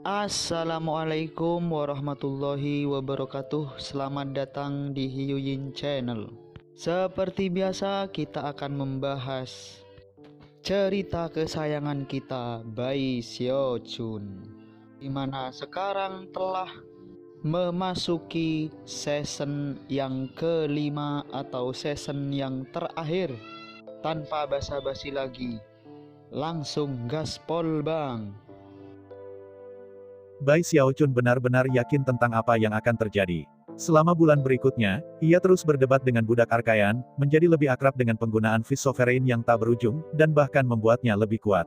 Assalamualaikum warahmatullahi wabarakatuh. Selamat datang di Hiyuyin Channel. Seperti biasa, kita akan membahas cerita kesayangan kita, Bai Xiaochun, di mana sekarang telah memasuki season yang kelima atau season yang terakhir. Tanpa basa-basi lagi, langsung gaspol bang. Bai Xiaochun benar-benar yakin tentang apa yang akan terjadi. Selama bulan berikutnya, ia terus berdebat dengan budak Arkayan, menjadi lebih akrab dengan penggunaan Fish Sovereign yang tak berujung, dan bahkan membuatnya lebih kuat.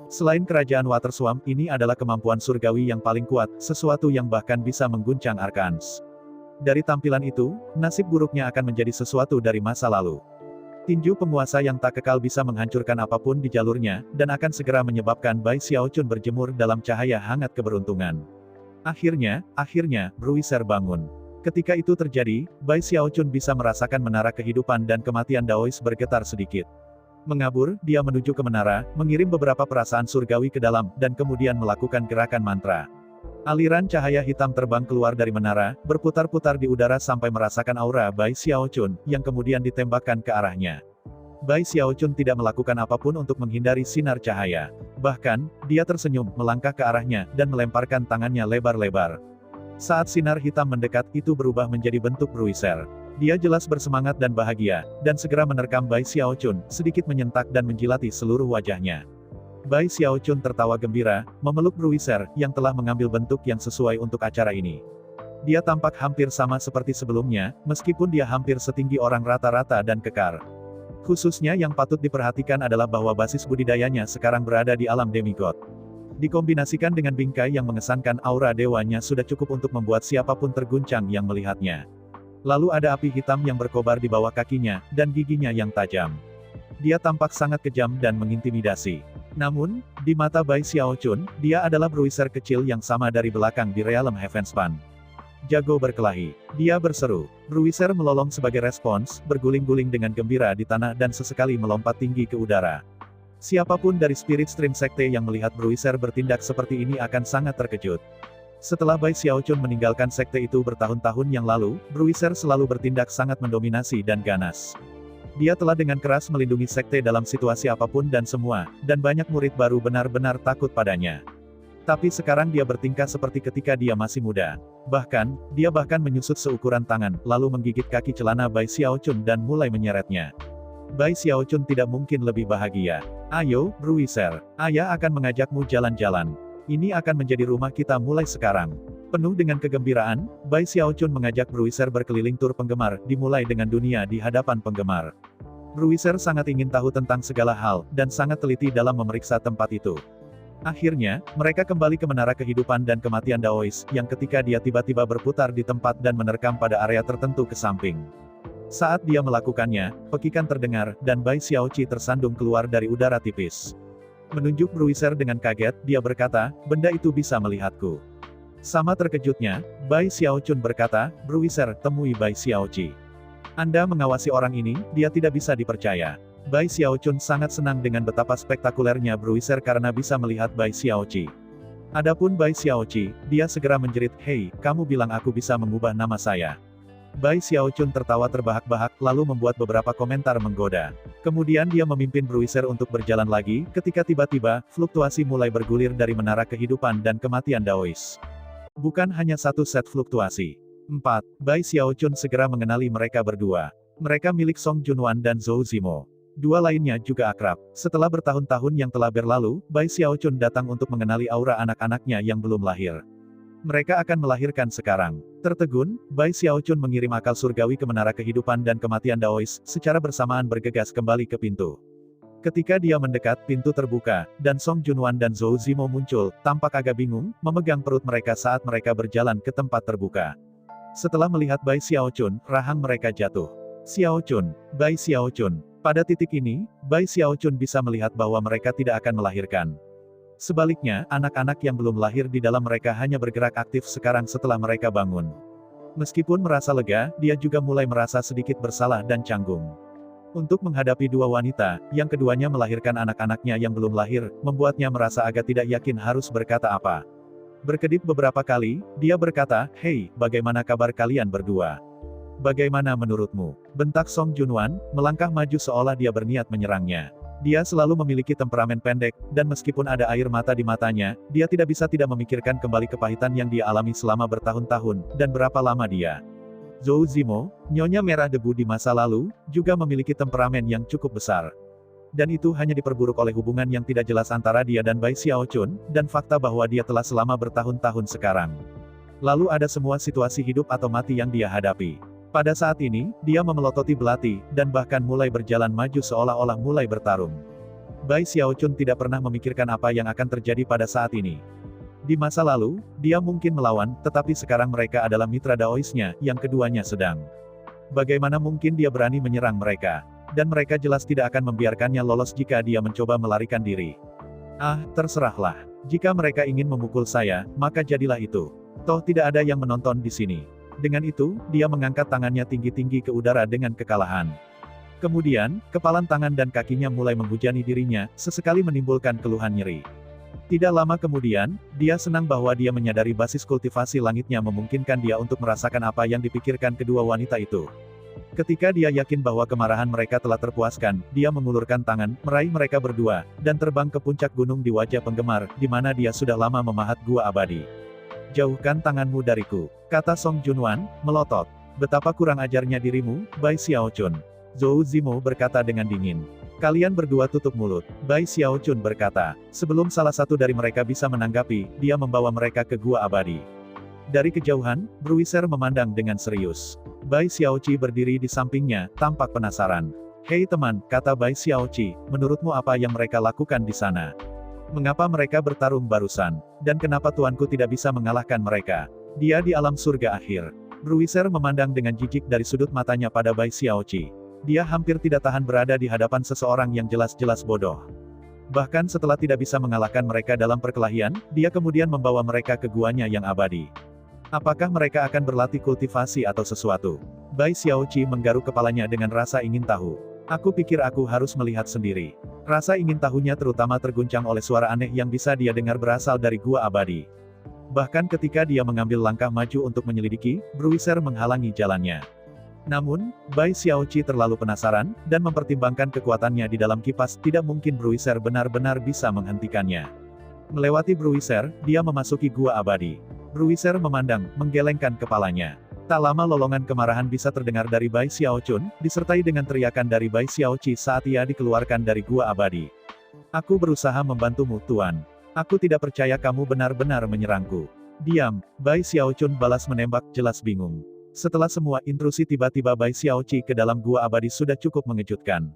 Selain kerajaan Water Swamp, ini adalah kemampuan surgawi yang paling kuat, sesuatu yang bahkan bisa mengguncang Arkans. Dari tampilan itu, nasib buruknya akan menjadi sesuatu dari masa lalu. Tinju penguasa yang tak kekal bisa menghancurkan apapun di jalurnya, dan akan segera menyebabkan Bai Xiaochun berjemur dalam cahaya hangat keberuntungan. Akhirnya, Bruiser bangun. Ketika itu terjadi, Bai Xiaochun bisa merasakan menara kehidupan dan kematian Daois bergetar sedikit. Mengabur, dia menuju ke menara, mengirim beberapa perasaan surgawi ke dalam, dan kemudian melakukan gerakan mantra. Aliran cahaya hitam terbang keluar dari menara, berputar-putar di udara sampai merasakan aura Bai Xiaochun, yang kemudian ditembakkan ke arahnya. Bai Xiaochun tidak melakukan apapun untuk menghindari sinar cahaya. Bahkan, dia tersenyum, melangkah ke arahnya, dan melemparkan tangannya lebar-lebar. Saat sinar hitam mendekat, itu berubah menjadi bentuk Bruiser. Dia jelas bersemangat dan bahagia, dan segera menerkam Bai Xiaochun, sedikit menyentak dan menjilati seluruh wajahnya. Bai Xiaochun tertawa gembira, memeluk Bruiser, yang telah mengambil bentuk yang sesuai untuk acara ini. Dia tampak hampir sama seperti sebelumnya, meskipun dia hampir setinggi orang rata-rata dan kekar. Khususnya yang patut diperhatikan adalah bahwa basis budidayanya sekarang berada di alam demigod. Dikombinasikan dengan bingkai yang mengesankan aura dewanya sudah cukup untuk membuat siapapun terguncang yang melihatnya. Lalu ada api hitam yang berkobar di bawah kakinya, dan giginya yang tajam. Dia tampak sangat kejam dan mengintimidasi. Namun, di mata Bai Xiaochun, dia adalah Bruiser kecil yang sama dari belakang di Realm Heavenspan. Jago berkelahi. Dia berseru. Bruiser melolong sebagai respons, berguling-guling dengan gembira di tanah dan sesekali melompat tinggi ke udara. Siapapun dari Spirit Stream Sekte yang melihat Bruiser bertindak seperti ini akan sangat terkejut. Setelah Bai Xiaochun meninggalkan sekte itu bertahun-tahun yang lalu, Bruiser selalu bertindak sangat mendominasi dan ganas. Dia telah dengan keras melindungi sekte dalam situasi apapun dan semua, dan banyak murid baru benar-benar takut padanya. Tapi sekarang dia bertingkah seperti ketika dia masih muda. Bahkan, dia bahkan menyusut seukuran tangan, lalu menggigit kaki celana Bai Xiaochun dan mulai menyeretnya. Bai Xiaochun tidak mungkin lebih bahagia. Ayo, Bruiser, ayah akan mengajakmu jalan-jalan. Ini akan menjadi rumah kita mulai sekarang. Penuh dengan kegembiraan, Bai Xiaochun mengajak Bruiser berkeliling tur penggemar, dimulai dengan dunia di hadapan penggemar. Bruiser sangat ingin tahu tentang segala hal, dan sangat teliti dalam memeriksa tempat itu. Akhirnya, mereka kembali ke menara kehidupan dan kematian Daois, yang ketika dia tiba-tiba berputar di tempat dan menerkam pada area tertentu ke samping. Saat dia melakukannya, pekikan terdengar, dan Bai Xiaochi tersandung keluar dari udara tipis. Menunjuk Bruiser dengan kaget, dia berkata, benda itu bisa melihatku. Sama terkejutnya, Bai Xiaochun berkata, Bruiser, temui Bai Xiaochi. Anda mengawasi orang ini, dia tidak bisa dipercaya. Bai Xiaochun sangat senang dengan betapa spektakulernya Bruiser karena bisa melihat Bai Xiaochi. Adapun Bai Xiaochi, dia segera menjerit, hei, kamu bilang aku bisa mengubah nama saya. Bai Xiaochun tertawa terbahak-bahak, lalu membuat beberapa komentar menggoda. Kemudian dia memimpin Bruiser untuk berjalan lagi, ketika tiba-tiba, fluktuasi mulai bergulir dari menara kehidupan dan kematian Daois. Bukan hanya satu set fluktuasi. 4. Bai Xiaochun segera mengenali mereka berdua. Mereka milik Song Junwan dan Zhou Zimo. Dua lainnya juga akrab. Setelah bertahun-tahun yang telah berlalu, Bai Xiaochun datang untuk mengenali aura anak-anaknya yang belum lahir. Mereka akan melahirkan sekarang. Tertegun, Bai Xiaochun mengirim akal surgawi ke menara kehidupan dan kematian Daois, secara bersamaan bergegas kembali ke pintu. Ketika dia mendekat, pintu terbuka, dan Song Junwan dan Zhou Zimo muncul, tampak agak bingung, memegang perut mereka saat mereka berjalan ke tempat terbuka. Setelah melihat Bai Xiaochun, rahang mereka jatuh. Xiaochun, Bai Xiaochun. Pada titik ini, Bai Xiaochun bisa melihat bahwa mereka tidak akan melahirkan. Sebaliknya, anak-anak yang belum lahir di dalam mereka hanya bergerak aktif sekarang setelah mereka bangun. Meskipun merasa lega, dia juga mulai merasa sedikit bersalah dan canggung. Untuk menghadapi dua wanita, yang keduanya melahirkan anak-anaknya yang belum lahir, membuatnya merasa agak tidak yakin harus berkata apa. Berkedip beberapa kali, dia berkata, "Hei, bagaimana kabar kalian berdua? Bagaimana menurutmu?" Bentak Song Junwan, melangkah maju seolah dia berniat menyerangnya. Dia selalu memiliki temperamen pendek, dan meskipun ada air mata di matanya, dia tidak bisa tidak memikirkan kembali kepahitan yang dia alami selama bertahun-tahun, dan berapa lama dia. Zhou Zimo, nyonya merah debu di masa lalu, juga memiliki temperamen yang cukup besar. Dan itu hanya diperburuk oleh hubungan yang tidak jelas antara dia dan Bai Xiaochun, dan fakta bahwa dia telah selama bertahun-tahun sekarang. Lalu ada semua situasi hidup atau mati yang dia hadapi. Pada saat ini, dia memelototi belati, dan bahkan mulai berjalan maju seolah-olah mulai bertarung. Bai Xiaochun tidak pernah memikirkan apa yang akan terjadi pada saat ini. Di masa lalu, dia mungkin melawan, tetapi sekarang mereka adalah mitra daoisnya, yang keduanya sedang. Bagaimana mungkin dia berani menyerang mereka? Dan mereka jelas tidak akan membiarkannya lolos jika dia mencoba melarikan diri. Ah, terserahlah. Jika mereka ingin memukul saya, maka jadilah itu. Toh tidak ada yang menonton di sini. Dengan itu, dia mengangkat tangannya tinggi-tinggi ke udara dengan kekalahan. Kemudian, kepalan tangan dan kakinya mulai menghujani dirinya, sesekali menimbulkan keluhan nyeri. Tidak lama kemudian, dia senang bahwa dia menyadari basis kultivasi langitnya memungkinkan dia untuk merasakan apa yang dipikirkan kedua wanita itu. Ketika dia yakin bahwa kemarahan mereka telah terpuaskan, dia mengulurkan tangan, meraih mereka berdua, dan terbang ke puncak gunung di wajah penggemar, di mana dia sudah lama memahat gua abadi. "Jauhkan tanganmu dariku," kata Song Junwan, melotot. "Betapa kurang ajarnya dirimu, Bai Xiaochun." Zhou Zimo berkata dengan dingin. "Kalian berdua tutup mulut," Bai Xiaochun berkata. Sebelum salah satu dari mereka bisa menanggapi, dia membawa mereka ke gua abadi. Dari kejauhan, Bruiser memandang dengan serius. Bai Xiaoqi berdiri di sampingnya, tampak penasaran. "Hei teman," kata Bai Xiaoqi, "menurutmu apa yang mereka lakukan di sana? Mengapa mereka bertarung barusan? Dan kenapa tuanku tidak bisa mengalahkan mereka? Dia di alam surga akhir." Bruiser memandang dengan jijik dari sudut matanya pada Bai Xiaoqi. Dia hampir tidak tahan berada di hadapan seseorang yang jelas-jelas bodoh. Bahkan setelah tidak bisa mengalahkan mereka dalam perkelahian, dia kemudian membawa mereka ke guanya yang abadi. Apakah mereka akan berlatih kultivasi atau sesuatu? Bai Xiaoqi menggaruk kepalanya dengan rasa ingin tahu. "Aku pikir aku harus melihat sendiri." Rasa ingin tahunya terutama terguncang oleh suara aneh yang bisa dia dengar berasal dari gua abadi. Bahkan ketika dia mengambil langkah maju untuk menyelidiki, Bruiser menghalangi jalannya. Namun, Bai Xiaoqi terlalu penasaran, dan mempertimbangkan kekuatannya di dalam kipas, tidak mungkin Bruiser benar-benar bisa menghentikannya. Melewati Bruiser, dia memasuki gua abadi. Bruiser memandang, menggelengkan kepalanya. Tak lama lolongan kemarahan bisa terdengar dari Bai Xiaochun, disertai dengan teriakan dari Bai Xiaoqi saat ia dikeluarkan dari gua abadi. "Aku berusaha membantumu, Tuan. Aku tidak percaya kamu benar-benar menyerangku." "Diam," Bai Xiaochun balas menembak, jelas bingung. Setelah semua intrusi tiba-tiba Bai Xiaoqi ke dalam gua abadi sudah cukup mengejutkan.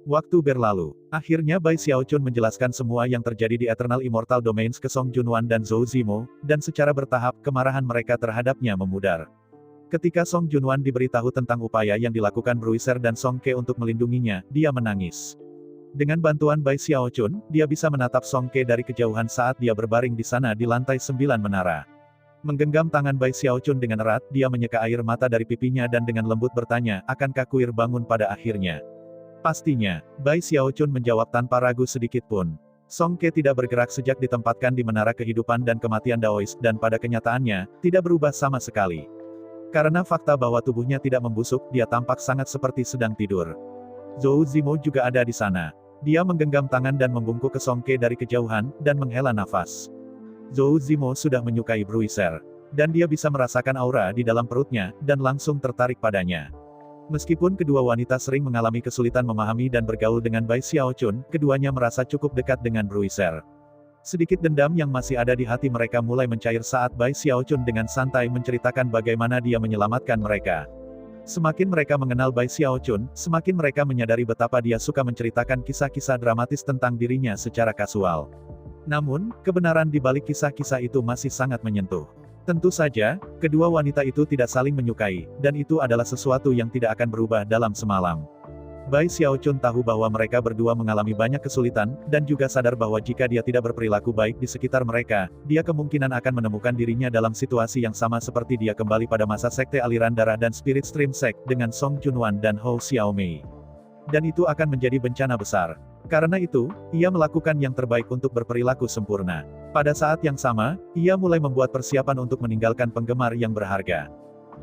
Waktu berlalu. Akhirnya Bai Xiaochun menjelaskan semua yang terjadi di Eternal Immortal Domains ke Song Junwan dan Zhou Zimo, dan secara bertahap, kemarahan mereka terhadapnya memudar. Ketika Song Junwan diberitahu tentang upaya yang dilakukan Bruiser dan Song Ke untuk melindunginya, dia menangis. Dengan bantuan Bai Xiaochun, dia bisa menatap Song Ke dari kejauhan saat dia berbaring di sana di lantai 9 menara. Menggenggam tangan Bai Xiaochun dengan erat, dia menyeka air mata dari pipinya dan dengan lembut bertanya, "Akankah kuil bangun pada akhirnya?" "Pastinya," Bai Xiaochun menjawab tanpa ragu sedikit pun. Song Ke tidak bergerak sejak ditempatkan di menara kehidupan dan kematian Daois, dan pada kenyataannya, tidak berubah sama sekali. Karena fakta bahwa tubuhnya tidak membusuk, dia tampak sangat seperti sedang tidur. Zhou Zimo juga ada di sana. Dia menggenggam tangan dan membungkuk ke Song Ke dari kejauhan, dan menghela nafas. Zhou Zimo sudah menyukai Bruiser. Dan dia bisa merasakan aura di dalam perutnya, dan langsung tertarik padanya. Meskipun kedua wanita sering mengalami kesulitan memahami dan bergaul dengan Bai Xiaochun, keduanya merasa cukup dekat dengan Bruiser. Sedikit dendam yang masih ada di hati mereka mulai mencair saat Bai Xiaochun dengan santai menceritakan bagaimana dia menyelamatkan mereka. Semakin mereka mengenal Bai Xiaochun, semakin mereka menyadari betapa dia suka menceritakan kisah-kisah dramatis tentang dirinya secara kasual. Namun, kebenaran di balik kisah-kisah itu masih sangat menyentuh. Tentu saja, kedua wanita itu tidak saling menyukai, dan itu adalah sesuatu yang tidak akan berubah dalam semalam. Bai Xiaochun tahu bahwa mereka berdua mengalami banyak kesulitan, dan juga sadar bahwa jika dia tidak berperilaku baik di sekitar mereka, dia kemungkinan akan menemukan dirinya dalam situasi yang sama seperti dia kembali pada masa sekte aliran darah dan Spirit Stream Sect, dengan Song Junwan dan Hou Xiaomei. Dan itu akan menjadi bencana besar. Karena itu, ia melakukan yang terbaik untuk berperilaku sempurna. Pada saat yang sama, ia mulai membuat persiapan untuk meninggalkan penggemar yang berharga.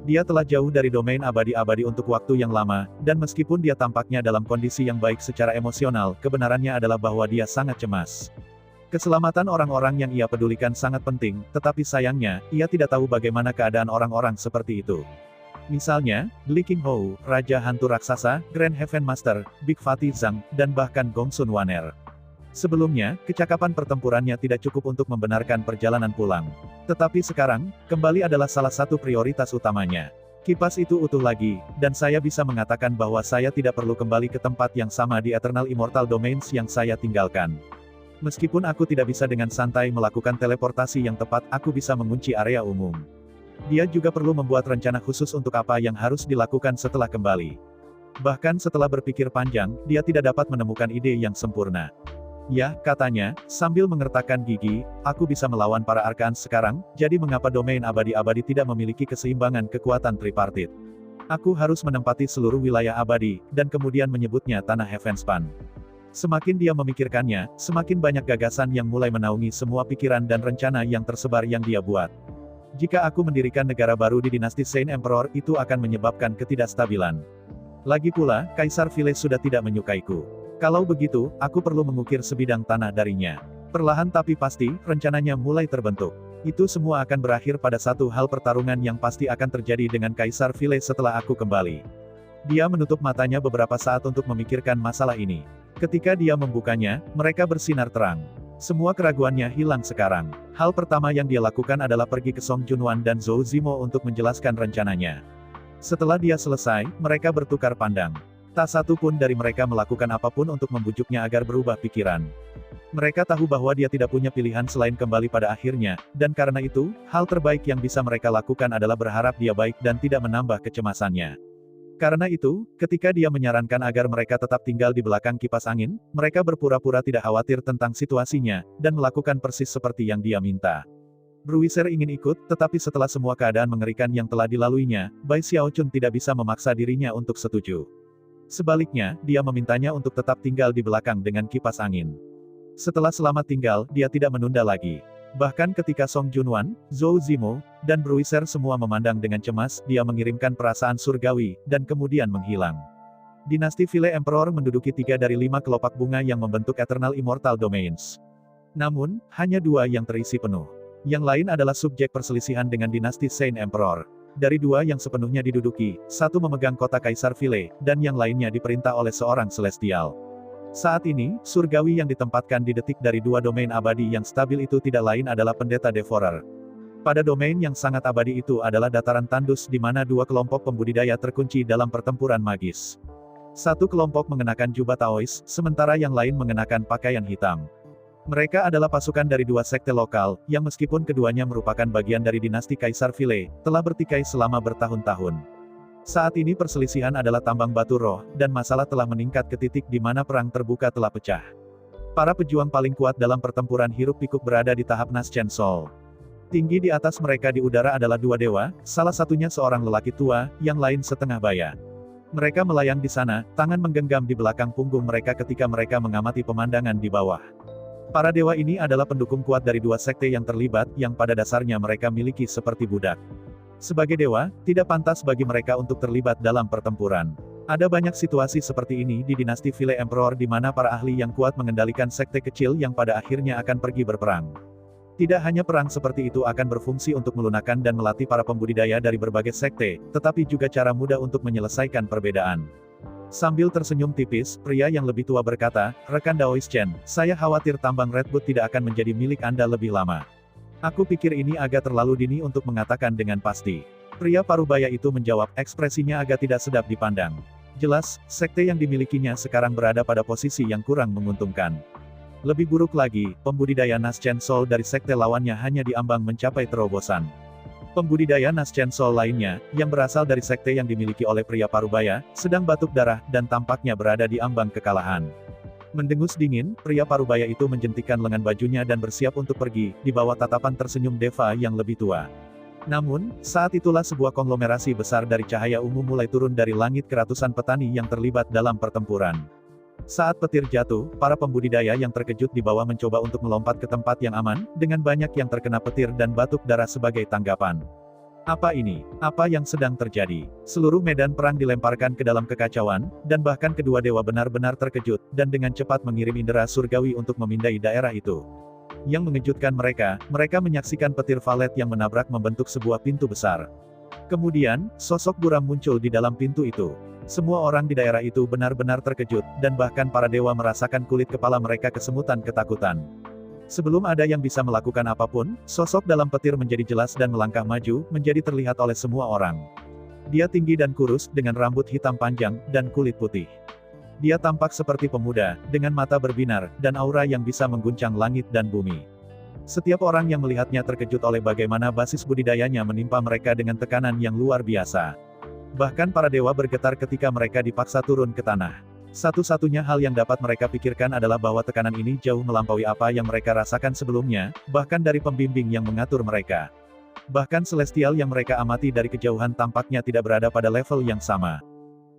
Dia telah jauh dari domain abadi-abadi untuk waktu yang lama, dan meskipun dia tampaknya dalam kondisi yang baik secara emosional, kebenarannya adalah bahwa dia sangat cemas. Keselamatan orang-orang yang ia pedulikan sangat penting, tetapi sayangnya, ia tidak tahu bagaimana keadaan orang-orang seperti itu. Misalnya, Li Qinghou, Raja Hantu Raksasa, Grand Heaven Master, Big Fatih Zhang, dan bahkan Gongsun Waner. Sebelumnya, kecakapan pertempurannya tidak cukup untuk membenarkan perjalanan pulang. Tetapi sekarang, kembali adalah salah satu prioritas utamanya. Kipas itu utuh lagi, dan saya bisa mengatakan bahwa saya tidak perlu kembali ke tempat yang sama di Eternal Immortal Domains yang saya tinggalkan. Meskipun aku tidak bisa dengan santai melakukan teleportasi yang tepat, aku bisa mengunci area umum. Dia juga perlu membuat rencana khusus untuk apa yang harus dilakukan setelah kembali. Bahkan setelah berpikir panjang, dia tidak dapat menemukan ide yang sempurna. Ya, katanya, sambil mengertakkan gigi, aku bisa melawan para arkaan sekarang, jadi mengapa domain abadi-abadi tidak memiliki keseimbangan kekuatan tripartit? Aku harus menempati seluruh wilayah abadi, dan kemudian menyebutnya Tanah Heavenspan. Semakin dia memikirkannya, semakin banyak gagasan yang mulai menaungi semua pikiran dan rencana yang tersebar yang dia buat. Jika aku mendirikan negara baru di dinasti Saint Emperor, itu akan menyebabkan ketidakstabilan. Lagi pula, Kaisar Vile sudah tidak menyukaiku. Kalau begitu, aku perlu mengukir sebidang tanah darinya. Perlahan tapi pasti, rencananya mulai terbentuk. Itu semua akan berakhir pada satu hal, pertarungan yang pasti akan terjadi dengan Kaisar Vile setelah aku kembali. Dia menutup matanya beberapa saat untuk memikirkan masalah ini. Ketika dia membukanya, mereka bersinar terang. Semua keraguannya hilang sekarang. Hal pertama yang dia lakukan adalah pergi ke Song Junwan dan Zhou Zimo untuk menjelaskan rencananya. Setelah dia selesai, mereka bertukar pandang. Tak satu pun dari mereka melakukan apapun untuk membujuknya agar berubah pikiran. Mereka tahu bahwa dia tidak punya pilihan selain kembali pada akhirnya, dan karena itu, hal terbaik yang bisa mereka lakukan adalah berharap dia baik dan tidak menambah kecemasannya. Karena itu, ketika dia menyarankan agar mereka tetap tinggal di belakang kipas angin, mereka berpura-pura tidak khawatir tentang situasinya, dan melakukan persis seperti yang dia minta. Bruiser ingin ikut, tetapi setelah semua keadaan mengerikan yang telah dilaluinya, Bai Xiaochun tidak bisa memaksa dirinya untuk setuju. Sebaliknya, dia memintanya untuk tetap tinggal di belakang dengan kipas angin. Setelah selamat tinggal, dia tidak menunda lagi. Bahkan ketika Song Junwan, Zhou Zimo, dan Bruiser semua memandang dengan cemas, dia mengirimkan perasaan surgawi, dan kemudian menghilang. Dinasti Vile Emperor menduduki 3 dari 5 kelopak bunga yang membentuk Eternal Immortal Domains. Namun, hanya 2 yang terisi penuh. Yang lain adalah subjek perselisihan dengan dinasti Saint Emperor. Dari 2 yang sepenuhnya diduduki, 1 memegang kota Kaisar Vile, dan yang lainnya diperintah oleh seorang Celestial. Saat ini, surgawi yang ditempatkan di detik dari 2 domain abadi yang stabil itu tidak lain adalah Pendeta Devourer. Pada domain yang sangat abadi itu adalah dataran tandus di mana 2 kelompok pembudidaya terkunci dalam pertempuran magis. 1 kelompok mengenakan jubah Taois, sementara yang lain mengenakan pakaian hitam. Mereka adalah pasukan dari 2 sekte lokal, yang meskipun keduanya merupakan bagian dari dinasti Kaisar Vile, telah bertikai selama bertahun-tahun. Saat ini perselisihan adalah tambang batu roh, dan masalah telah meningkat ke titik di mana perang terbuka telah pecah. Para pejuang paling kuat dalam pertempuran hiruk-pikuk berada di tahap Naschen Sol. Tinggi di atas mereka di udara adalah 2 dewa, salah satunya seorang lelaki tua, yang lain setengah baya. Mereka melayang di sana, tangan menggenggam di belakang punggung mereka ketika mereka mengamati pemandangan di bawah. Para dewa ini adalah pendukung kuat dari 2 sekte yang terlibat, yang pada dasarnya mereka miliki seperti budak. Sebagai dewa, tidak pantas bagi mereka untuk terlibat dalam pertempuran. Ada banyak situasi seperti ini di dinasti Vile Emperor di mana para ahli yang kuat mengendalikan sekte kecil yang pada akhirnya akan pergi berperang. Tidak hanya perang seperti itu akan berfungsi untuk melunakkan dan melatih para pembudidaya dari berbagai sekte, tetapi juga cara mudah untuk menyelesaikan perbedaan. Sambil tersenyum tipis, pria yang lebih tua berkata, "Rekan Daois Chen, saya khawatir tambang Redwood tidak akan menjadi milik Anda lebih lama." Aku pikir ini agak terlalu dini untuk mengatakan dengan pasti. Pria parubaya itu menjawab, ekspresinya agak tidak sedap dipandang. Jelas, sekte yang dimilikinya sekarang berada pada posisi yang kurang menguntungkan. Lebih buruk lagi, pembudidaya Naschen Sol dari sekte lawannya hanya diambang mencapai terobosan. Pembudidaya Naschen Sol lainnya, yang berasal dari sekte yang dimiliki oleh pria parubaya, sedang batuk darah, dan tampaknya berada di ambang kekalahan. Mendengus dingin, pria parubaya itu menjentikan lengan bajunya dan bersiap untuk pergi, di bawah tatapan tersenyum Deva yang lebih tua. Namun, saat itulah sebuah konglomerasi besar dari cahaya ungu mulai turun dari langit ke ratusan petani yang terlibat dalam pertempuran. Saat petir jatuh, para pembudidaya yang terkejut di bawah mencoba untuk melompat ke tempat yang aman, dengan banyak yang terkena petir dan batuk darah sebagai tanggapan. Apa ini? Apa yang sedang terjadi? Seluruh medan perang dilemparkan ke dalam kekacauan, dan bahkan kedua dewa benar-benar terkejut, dan dengan cepat mengirim indera surgawi untuk memindai daerah itu. Yang mengejutkan mereka, mereka menyaksikan petir valet yang menabrak membentuk sebuah pintu besar. Kemudian, sosok buram muncul di dalam pintu itu. Semua orang di daerah itu benar-benar terkejut, dan bahkan para dewa merasakan kulit kepala mereka kesemutan ketakutan. Sebelum ada yang bisa melakukan apapun, sosok dalam petir menjadi jelas dan melangkah maju, menjadi terlihat oleh semua orang. Dia tinggi dan kurus, dengan rambut hitam panjang, dan kulit putih. Dia tampak seperti pemuda, dengan mata berbinar, dan aura yang bisa mengguncang langit dan bumi. Setiap orang yang melihatnya terkejut oleh bagaimana basis budidayanya menimpa mereka dengan tekanan yang luar biasa. Bahkan para dewa bergetar ketika mereka dipaksa turun ke tanah. Satu-satunya hal yang dapat mereka pikirkan adalah bahwa tekanan ini jauh melampaui apa yang mereka rasakan sebelumnya, bahkan dari pembimbing yang mengatur mereka. Bahkan Celestial yang mereka amati dari kejauhan tampaknya tidak berada pada level yang sama.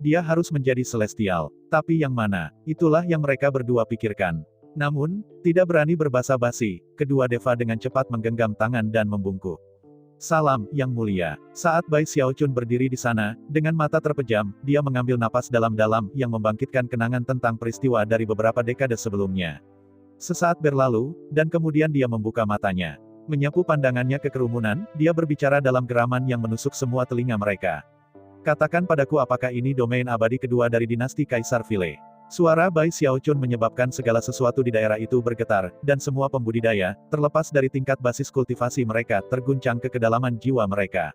Dia harus menjadi Celestial. Tapi yang mana? Itulah yang mereka berdua pikirkan. Namun, tidak berani berbasa-basi, kedua deva dengan cepat menggenggam tangan dan membungkuk. Salam, Yang Mulia. Saat Bai Xiaochun berdiri di sana, dengan mata terpejam, dia mengambil napas dalam-dalam, yang membangkitkan kenangan tentang peristiwa dari beberapa dekade sebelumnya. Sesaat berlalu, dan kemudian dia membuka matanya. Menyapu pandangannya ke kerumunan, dia berbicara dalam geraman yang menusuk semua telinga mereka. Katakan padaku apakah ini domain abadi kedua dari dinasti Kaisar Vile. Suara Bai Xiaochun menyebabkan segala sesuatu di daerah itu bergetar, dan semua pembudidaya, terlepas dari tingkat basis kultivasi mereka, terguncang ke kedalaman jiwa mereka.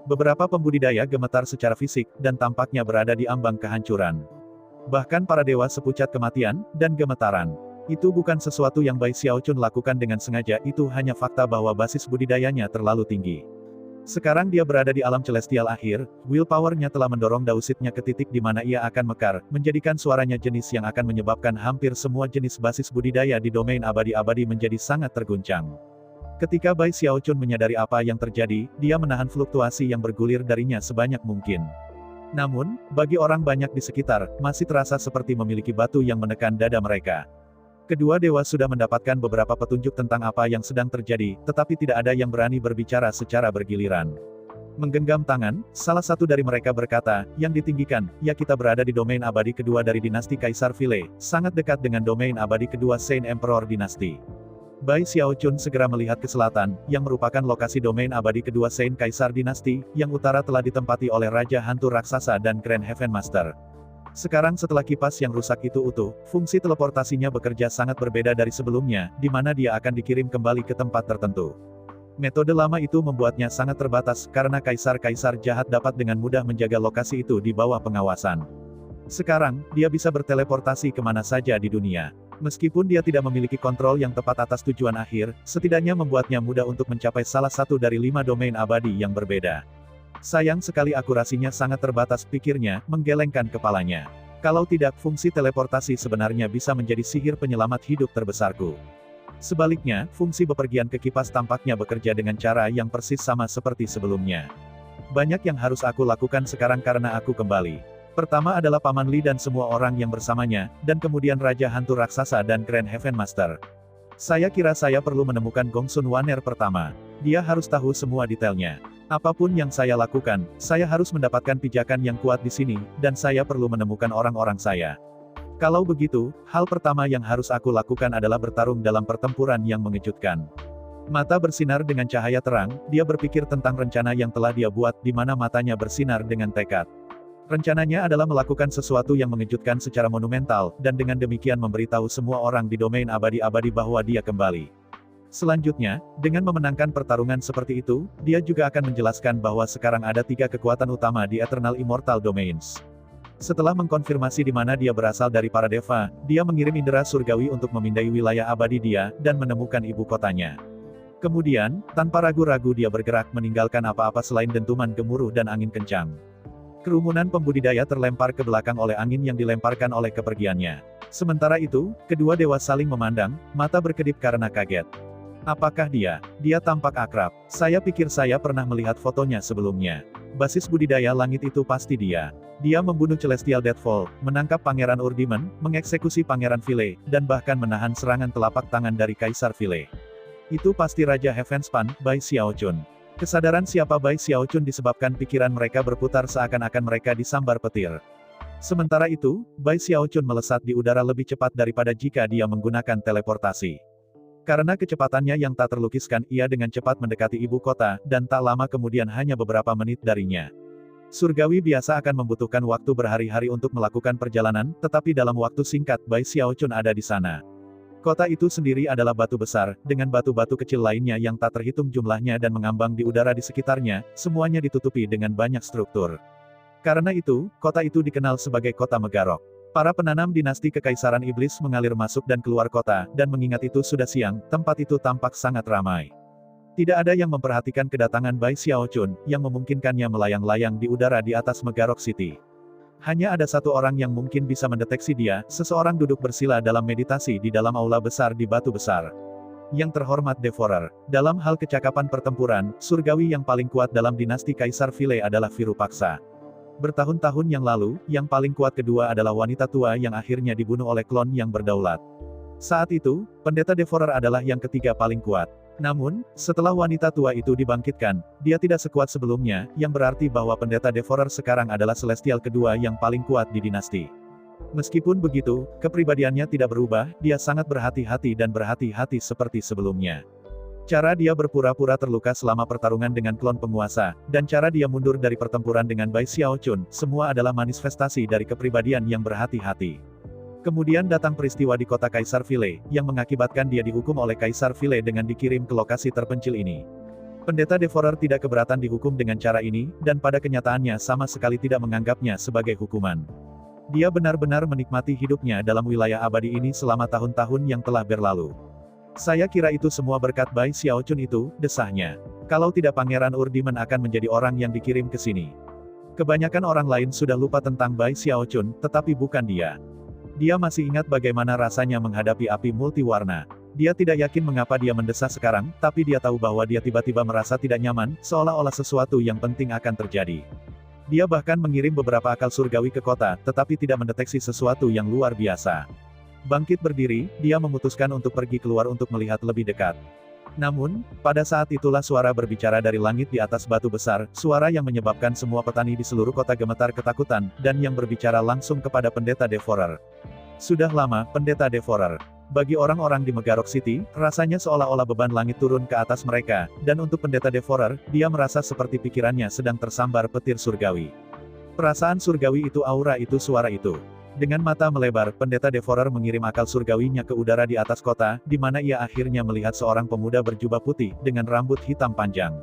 Beberapa pembudidaya gemetar secara fisik, dan tampaknya berada di ambang kehancuran. Bahkan para dewa sepucat kematian, dan gemetaran. Itu bukan sesuatu yang Bai Xiaochun lakukan dengan sengaja, itu hanya fakta bahwa basis budidayanya terlalu tinggi. Sekarang dia berada di alam celestial akhir, willpower-nya telah mendorong Dausitnya ke titik di mana ia akan mekar, menjadikan suaranya jenis yang akan menyebabkan hampir semua jenis basis budidaya di domain abadi-abadi menjadi sangat terguncang. Ketika Bai Xiaochun menyadari apa yang terjadi, dia menahan fluktuasi yang bergulir darinya sebanyak mungkin. Namun, bagi orang banyak di sekitar, masih terasa seperti memiliki batu yang menekan dada mereka. Kedua dewa sudah mendapatkan beberapa petunjuk tentang apa yang sedang terjadi, tetapi tidak ada yang berani berbicara secara bergiliran. Menggenggam tangan, salah satu dari mereka berkata, yang ditinggikan, ya kita berada di domain abadi kedua dari dinasti Kaisar Vile, sangat dekat dengan domain abadi kedua Saint Emperor dinasti. Bai Xiaochun segera melihat ke selatan, yang merupakan lokasi domain abadi kedua Saint Kaisar dinasti, yang utara telah ditempati oleh Raja Hantu Raksasa dan Grand Heaven Master. Sekarang setelah kipas yang rusak itu utuh, fungsi teleportasinya bekerja sangat berbeda dari sebelumnya, di mana dia akan dikirim kembali ke tempat tertentu. Metode lama itu membuatnya sangat terbatas, karena kaisar-kaisar jahat dapat dengan mudah menjaga lokasi itu di bawah pengawasan. Sekarang, dia bisa berteleportasi kemana saja di dunia. Meskipun dia tidak memiliki kontrol yang tepat atas tujuan akhir, setidaknya membuatnya mudah untuk mencapai salah satu dari 5 domain abadi yang berbeda. Sayang sekali akurasinya sangat terbatas, pikirnya, menggelengkan kepalanya. Kalau tidak, fungsi teleportasi sebenarnya bisa menjadi sihir penyelamat hidup terbesarku. Sebaliknya, fungsi bepergian ke kipas tampaknya bekerja dengan cara yang persis sama seperti sebelumnya. Banyak yang harus aku lakukan sekarang karena aku kembali. Pertama adalah Paman Li dan semua orang yang bersamanya, dan kemudian Raja Hantu Raksasa dan Grand Heaven Master. Saya kira saya perlu menemukan Gongsun Wanner pertama. Dia harus tahu semua detailnya. Apapun yang saya lakukan, saya harus mendapatkan pijakan yang kuat di sini, dan saya perlu menemukan orang-orang saya. Kalau begitu, hal pertama yang harus aku lakukan adalah bertarung dalam pertempuran yang mengejutkan. Mata bersinar dengan cahaya terang, dia berpikir tentang rencana yang telah dia buat, di mana matanya bersinar dengan tekad. Rencananya adalah melakukan sesuatu yang mengejutkan secara monumental, dan dengan demikian memberitahu semua orang di domain abadi-abadi bahwa dia kembali. Selanjutnya, dengan memenangkan pertarungan seperti itu, dia juga akan menjelaskan bahwa sekarang ada 3 kekuatan utama di Eternal Immortal Domains. Setelah mengkonfirmasi di mana dia berasal dari para deva, dia mengirim indera surgawi untuk memindai wilayah abadi dia, dan menemukan ibu kotanya. Kemudian, tanpa ragu-ragu dia bergerak meninggalkan apa-apa selain dentuman gemuruh dan angin kencang. Kerumunan pembudidaya terlempar ke belakang oleh angin yang dilemparkan oleh kepergiannya. Sementara itu, kedua dewa saling memandang, mata berkedip karena kaget. Apakah dia? Dia tampak akrab. Saya pikir saya pernah melihat fotonya sebelumnya. Basis budidaya langit itu pasti dia. Dia membunuh Celestial Deathfall, menangkap Pangeran Urdimen, mengeksekusi Pangeran Vile, dan bahkan menahan serangan telapak tangan dari Kaisar Vile. Itu pasti Raja Heavenspan, Bai Xiaochun. Kesadaran siapa Bai Xiaochun disebabkan pikiran mereka berputar seakan-akan mereka disambar petir. Sementara itu, Bai Xiaochun melesat di udara lebih cepat daripada jika dia menggunakan teleportasi. Karena kecepatannya yang tak terlukiskan, ia dengan cepat mendekati ibu kota, dan tak lama kemudian hanya beberapa menit darinya. Surgawi biasa akan membutuhkan waktu berhari-hari untuk melakukan perjalanan, tetapi dalam waktu singkat Bai Xiaochun ada di sana. Kota itu sendiri adalah batu besar, dengan batu-batu kecil lainnya yang tak terhitung jumlahnya dan mengambang di udara di sekitarnya, semuanya ditutupi dengan banyak struktur. Karena itu, kota itu dikenal sebagai kota Megarok. Para penanam dinasti Kekaisaran Iblis mengalir masuk dan keluar kota, dan mengingat itu sudah siang, tempat itu tampak sangat ramai. Tidak ada yang memperhatikan kedatangan Bai Xiaochun, yang memungkinkannya melayang-layang di udara di atas Megarok City. Hanya ada satu orang yang mungkin bisa mendeteksi dia, seseorang duduk bersila dalam meditasi di dalam aula besar di batu besar. Yang terhormat Devourer, dalam hal kecakapan pertempuran, surgawi yang paling kuat dalam dinasti Kaisar Vile adalah Virupaksa. Bertahun-tahun yang lalu, yang paling kuat kedua adalah wanita tua yang akhirnya dibunuh oleh klon yang berdaulat. Saat itu, Pendeta Devourer adalah yang ketiga paling kuat. Namun, setelah wanita tua itu dibangkitkan, dia tidak sekuat sebelumnya, yang berarti bahwa Pendeta Devourer sekarang adalah Celestial kedua yang paling kuat di dinasti. Meskipun begitu, kepribadiannya tidak berubah, dia sangat berhati-hati dan berhati-hati seperti sebelumnya. Cara dia berpura-pura terluka selama pertarungan dengan klon penguasa, dan cara dia mundur dari pertempuran dengan Bai Xiaochun, semua adalah manifestasi dari kepribadian yang berhati-hati. Kemudian datang peristiwa di kota Kaisar Vile, yang mengakibatkan dia dihukum oleh Kaisar Vile dengan dikirim ke lokasi terpencil ini. Pendeta Devourer tidak keberatan dihukum dengan cara ini, dan pada kenyataannya sama sekali tidak menganggapnya sebagai hukuman. Dia benar-benar menikmati hidupnya dalam wilayah abadi ini selama tahun-tahun yang telah berlalu. Saya kira itu semua berkat Bai Xiaochun itu, desahnya. Kalau tidak Pangeran Urdimen akan menjadi orang yang dikirim ke sini. Kebanyakan orang lain sudah lupa tentang Bai Xiaochun, tetapi bukan dia. Dia masih ingat bagaimana rasanya menghadapi api multiwarna. Dia tidak yakin mengapa dia mendesah sekarang, tapi dia tahu bahwa dia tiba-tiba merasa tidak nyaman, seolah-olah sesuatu yang penting akan terjadi. Dia bahkan mengirim beberapa akal surgawi ke kota, tetapi tidak mendeteksi sesuatu yang luar biasa. Bangkit berdiri, dia memutuskan untuk pergi keluar untuk melihat lebih dekat. Namun, pada saat itulah suara berbicara dari langit di atas batu besar, suara yang menyebabkan semua petani di seluruh kota gemetar ketakutan, dan yang berbicara langsung kepada Pendeta Devourer. Sudah lama, Pendeta Devourer. Bagi orang-orang di Megarok City, rasanya seolah-olah beban langit turun ke atas mereka, dan untuk Pendeta Devourer, dia merasa seperti pikirannya sedang tersambar petir surgawi. Perasaan surgawi itu, aura itu, suara itu. Dengan mata melebar, Pendeta Devourer mengirim akal surgawinya ke udara di atas kota, di mana ia akhirnya melihat seorang pemuda berjubah putih, dengan rambut hitam panjang.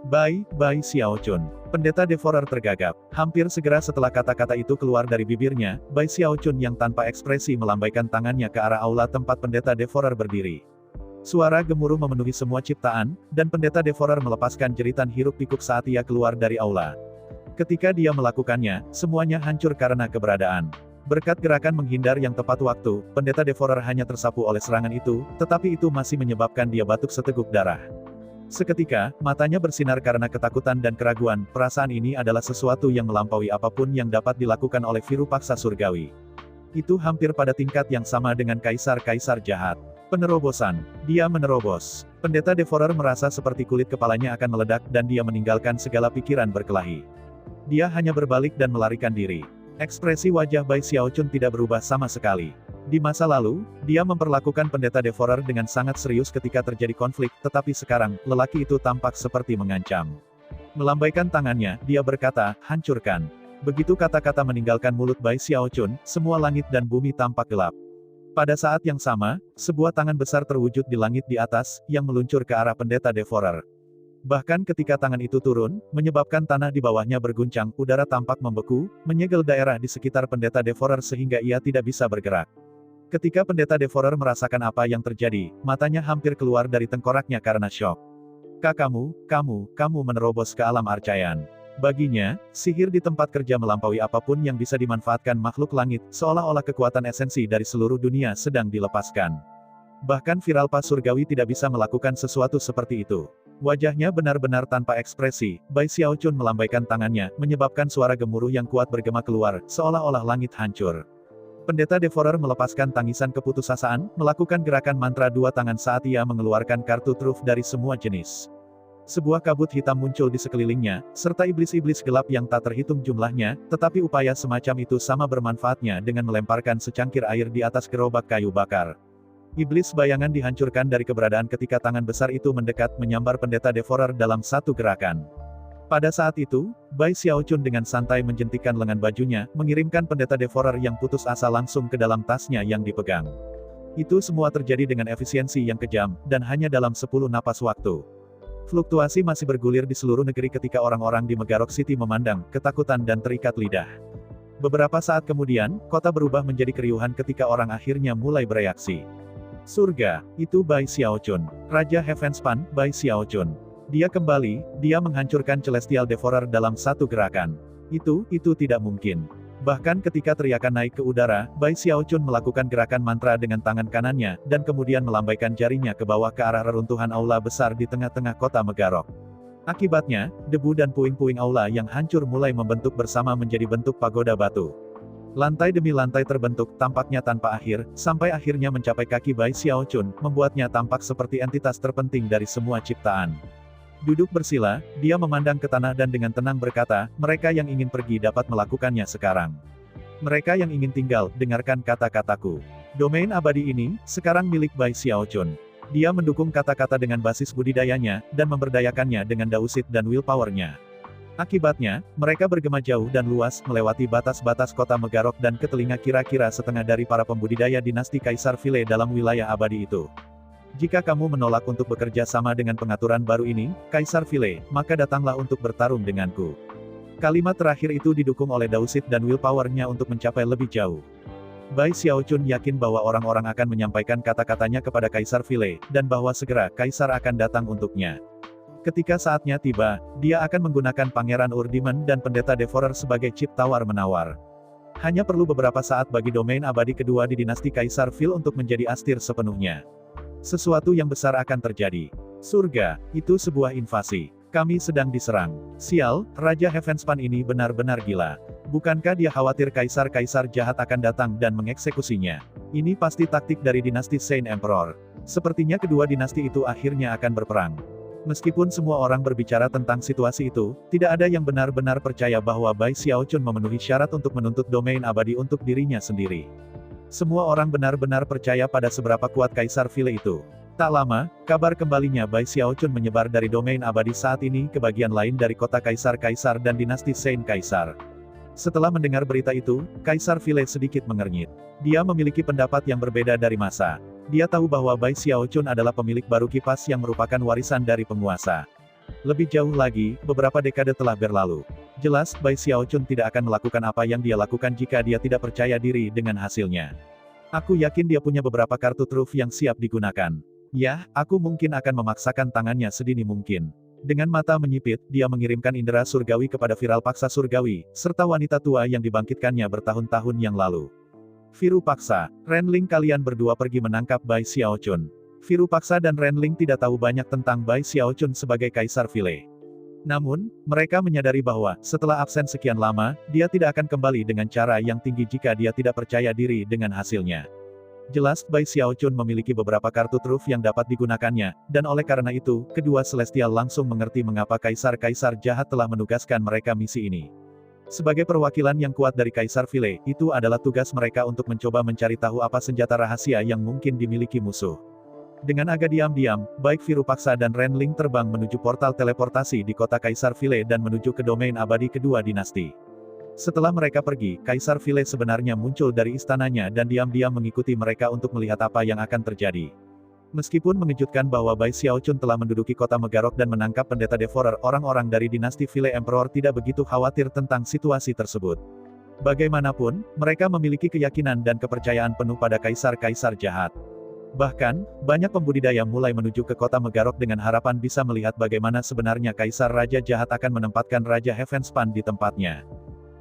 Bai Xiaochun. Pendeta Devourer tergagap. Hampir segera setelah kata-kata itu keluar dari bibirnya, Bai Xiaochun yang tanpa ekspresi melambaikan tangannya ke arah aula tempat Pendeta Devourer berdiri. Suara gemuruh memenuhi semua ciptaan, dan Pendeta Devourer melepaskan jeritan hiruk-pikuk saat ia keluar dari aula. Ketika dia melakukannya, semuanya hancur karena keberadaan. Berkat gerakan menghindar yang tepat waktu, Pendeta Devourer hanya tersapu oleh serangan itu, tetapi itu masih menyebabkan dia batuk seteguk darah. Seketika, matanya bersinar karena ketakutan dan keraguan, perasaan ini adalah sesuatu yang melampaui apapun yang dapat dilakukan oleh Virupaksa surgawi. Itu hampir pada tingkat yang sama dengan kaisar-kaisar jahat. Penerobosan. Dia menerobos. Pendeta Devourer merasa seperti kulit kepalanya akan meledak dan dia meninggalkan segala pikiran berkelahi. Dia hanya berbalik dan melarikan diri. Ekspresi wajah Bai Xiaochun tidak berubah sama sekali. Di masa lalu, dia memperlakukan Pendeta Devourer dengan sangat serius ketika terjadi konflik, tetapi sekarang, lelaki itu tampak seperti mengancam. Melambaikan tangannya, dia berkata, hancurkan. Begitu kata-kata meninggalkan mulut Bai Xiaochun, semua langit dan bumi tampak gelap. Pada saat yang sama, sebuah tangan besar terwujud di langit di atas, yang meluncur ke arah Pendeta Devourer. Bahkan ketika tangan itu turun, menyebabkan tanah di bawahnya berguncang, udara tampak membeku, menyegel daerah di sekitar Pendeta Devourer sehingga ia tidak bisa bergerak. Ketika Pendeta Devourer merasakan apa yang terjadi, matanya hampir keluar dari tengkoraknya karena syok. Kamu menerobos ke alam Archaean. Baginya, sihir di tempat kerja melampaui apapun yang bisa dimanfaatkan makhluk langit, seolah-olah kekuatan esensi dari seluruh dunia sedang dilepaskan. Bahkan viral pas surgawi tidak bisa melakukan sesuatu seperti itu. Wajahnya benar-benar tanpa ekspresi, Bai Xiaochun melambaikan tangannya, menyebabkan suara gemuruh yang kuat bergema keluar, seolah-olah langit hancur. Pendeta Devourer melepaskan tangisan keputusasaan, melakukan gerakan mantra dua tangan saat ia mengeluarkan kartu truf dari semua jenis. Sebuah kabut hitam muncul di sekelilingnya, serta iblis-iblis gelap yang tak terhitung jumlahnya, tetapi upaya semacam itu sama bermanfaatnya dengan melemparkan secangkir air di atas gerobak kayu bakar. Iblis bayangan dihancurkan dari keberadaan ketika tangan besar itu mendekat menyambar pendeta Devourer dalam satu gerakan. Pada saat itu, Bai Xiaochun dengan santai menjentikkan lengan bajunya, mengirimkan pendeta Devourer yang putus asa langsung ke dalam tasnya yang dipegang. Itu semua terjadi dengan efisiensi yang kejam, dan hanya dalam 10 napas waktu. Fluktuasi masih bergulir di seluruh negeri ketika orang-orang di Megarok City memandang, ketakutan dan terikat lidah. Beberapa saat kemudian, kota berubah menjadi keriuhan ketika orang akhirnya mulai bereaksi. Surga, itu Bai Xiaochun. Raja Heavenspan, Bai Xiaochun. Dia kembali, dia menghancurkan Celestial Devourer dalam satu gerakan. Itu tidak mungkin. Bahkan ketika teriakan naik ke udara, Bai Xiaochun melakukan gerakan mantra dengan tangan kanannya, dan kemudian melambaikan jarinya ke bawah ke arah reruntuhan aula besar di tengah-tengah kota Megarok. Akibatnya, debu dan puing-puing aula yang hancur mulai membentuk bersama menjadi bentuk pagoda batu. Lantai demi lantai terbentuk, tampaknya tanpa akhir, sampai akhirnya mencapai kaki Bai Xiaochun, membuatnya tampak seperti entitas terpenting dari semua ciptaan. Duduk bersila, dia memandang ke tanah dan dengan tenang berkata, mereka yang ingin pergi dapat melakukannya sekarang. Mereka yang ingin tinggal, dengarkan kata-kataku. Domain abadi ini, sekarang milik Bai Xiaochun. Dia mendukung kata-kata dengan basis budidayanya, dan memberdayakannya dengan dausit dan willpower-nya. Akibatnya, mereka bergema jauh dan luas, melewati batas-batas kota Megarok dan ke telinga kira-kira setengah dari para pembudidaya dinasti Kaisar Vile dalam wilayah abadi itu. Jika kamu menolak untuk bekerja sama dengan pengaturan baru ini, Kaisar Vile, maka datanglah untuk bertarung denganku. Kalimat terakhir itu didukung oleh dausit dan willpower-nya untuk mencapai lebih jauh. Bai Xiaochun yakin bahwa orang-orang akan menyampaikan kata-katanya kepada Kaisar Vile, dan bahwa segera Kaisar akan datang untuknya. Ketika saatnya tiba, dia akan menggunakan Pangeran Urdimen dan Pendeta Devourer sebagai chip tawar-menawar. Hanya perlu beberapa saat bagi domain abadi kedua di dinasti Kaisar Vile untuk menjadi astir sepenuhnya. Sesuatu yang besar akan terjadi. Surga, itu sebuah invasi. Kami sedang diserang. Sial, Raja Heavenspan ini benar-benar gila. Bukankah dia khawatir kaisar-kaisar jahat akan datang dan mengeksekusinya? Ini pasti taktik dari dinasti Saint Emperor. Sepertinya kedua dinasti itu akhirnya akan berperang. Meskipun semua orang berbicara tentang situasi itu, tidak ada yang benar-benar percaya bahwa Bai Xiaochun memenuhi syarat untuk menuntut domain abadi untuk dirinya sendiri. Semua orang benar-benar percaya pada seberapa kuat Kaisar Vile itu. Tak lama, kabar kembalinya Bai Xiaochun menyebar dari domain abadi saat ini ke bagian lain dari kota Kaisar-Kaisar dan dinasti Saint Kaisar. Setelah mendengar berita itu, Kaisar Vile sedikit mengernyit. Dia memiliki pendapat yang berbeda dari massa. Dia tahu bahwa Bai Xiaochun adalah pemilik baru kipas yang merupakan warisan dari penguasa. Lebih jauh lagi, beberapa dekade telah berlalu. Jelas, Bai Xiaochun tidak akan melakukan apa yang dia lakukan jika dia tidak percaya diri dengan hasilnya. Aku yakin dia punya beberapa kartu truf yang siap digunakan. Ya, aku mungkin akan memaksakan tangannya sedini mungkin. Dengan mata menyipit, dia mengirimkan indera surgawi kepada viral paksa surgawi, serta wanita tua yang dibangkitkannya bertahun-tahun yang lalu. Viru paksa, Renling kalian berdua pergi menangkap Bai Xiaochun. Viru paksa dan Renling tidak tahu banyak tentang Bai Xiaochun sebagai Kaisar Vile. Namun, mereka menyadari bahwa, setelah absen sekian lama, dia tidak akan kembali dengan cara yang tinggi jika dia tidak percaya diri dengan hasilnya. Jelas, Bai Xiaochun memiliki beberapa kartu truf yang dapat digunakannya, dan oleh karena itu, kedua Celestial langsung mengerti mengapa kaisar-kaisar jahat telah menugaskan mereka misi ini. Sebagai perwakilan yang kuat dari Kaisar Vile, itu adalah tugas mereka untuk mencoba mencari tahu apa senjata rahasia yang mungkin dimiliki musuh. Dengan agak diam-diam, baik Viru Paksa dan Renling terbang menuju portal teleportasi di kota Kaisar Vile dan menuju ke domain abadi kedua dinasti. Setelah mereka pergi, Kaisar Vile sebenarnya muncul dari istananya dan diam-diam mengikuti mereka untuk melihat apa yang akan terjadi. Meskipun mengejutkan bahwa Bai Xiaochun telah menduduki kota Megarok dan menangkap Pendeta Devourer, orang-orang dari dinasti Vile Emperor tidak begitu khawatir tentang situasi tersebut. Bagaimanapun, mereka memiliki keyakinan dan kepercayaan penuh pada kaisar-kaisar jahat. Bahkan, banyak pembudidaya mulai menuju ke kota Megarok dengan harapan bisa melihat bagaimana sebenarnya Kaisar Raja Jahat akan menempatkan Raja Heavenspan di tempatnya.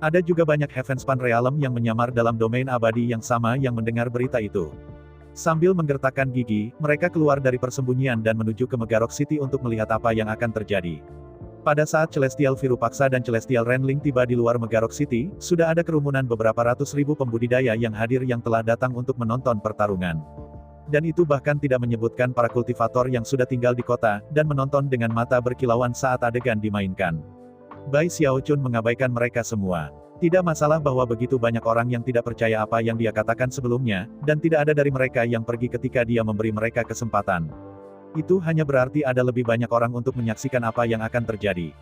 Ada juga banyak Heavenspan Realm yang menyamar dalam domain abadi yang sama yang mendengar berita itu. Sambil menggertakkan gigi, mereka keluar dari persembunyian dan menuju ke Megarok City untuk melihat apa yang akan terjadi. Pada saat Celestial Virupaksa dan Celestial Renling tiba di luar Megarok City, sudah ada kerumunan beberapa ratus ribu pembudidaya yang hadir yang telah datang untuk menonton pertarungan. Dan itu bahkan tidak menyebutkan para kultivator yang sudah tinggal di kota, dan menonton dengan mata berkilauan saat adegan dimainkan. Bai Xiaochun mengabaikan mereka semua. Tidak masalah bahwa begitu banyak orang yang tidak percaya apa yang dia katakan sebelumnya, dan tidak ada dari mereka yang pergi ketika dia memberi mereka kesempatan. Itu hanya berarti ada lebih banyak orang untuk menyaksikan apa yang akan terjadi.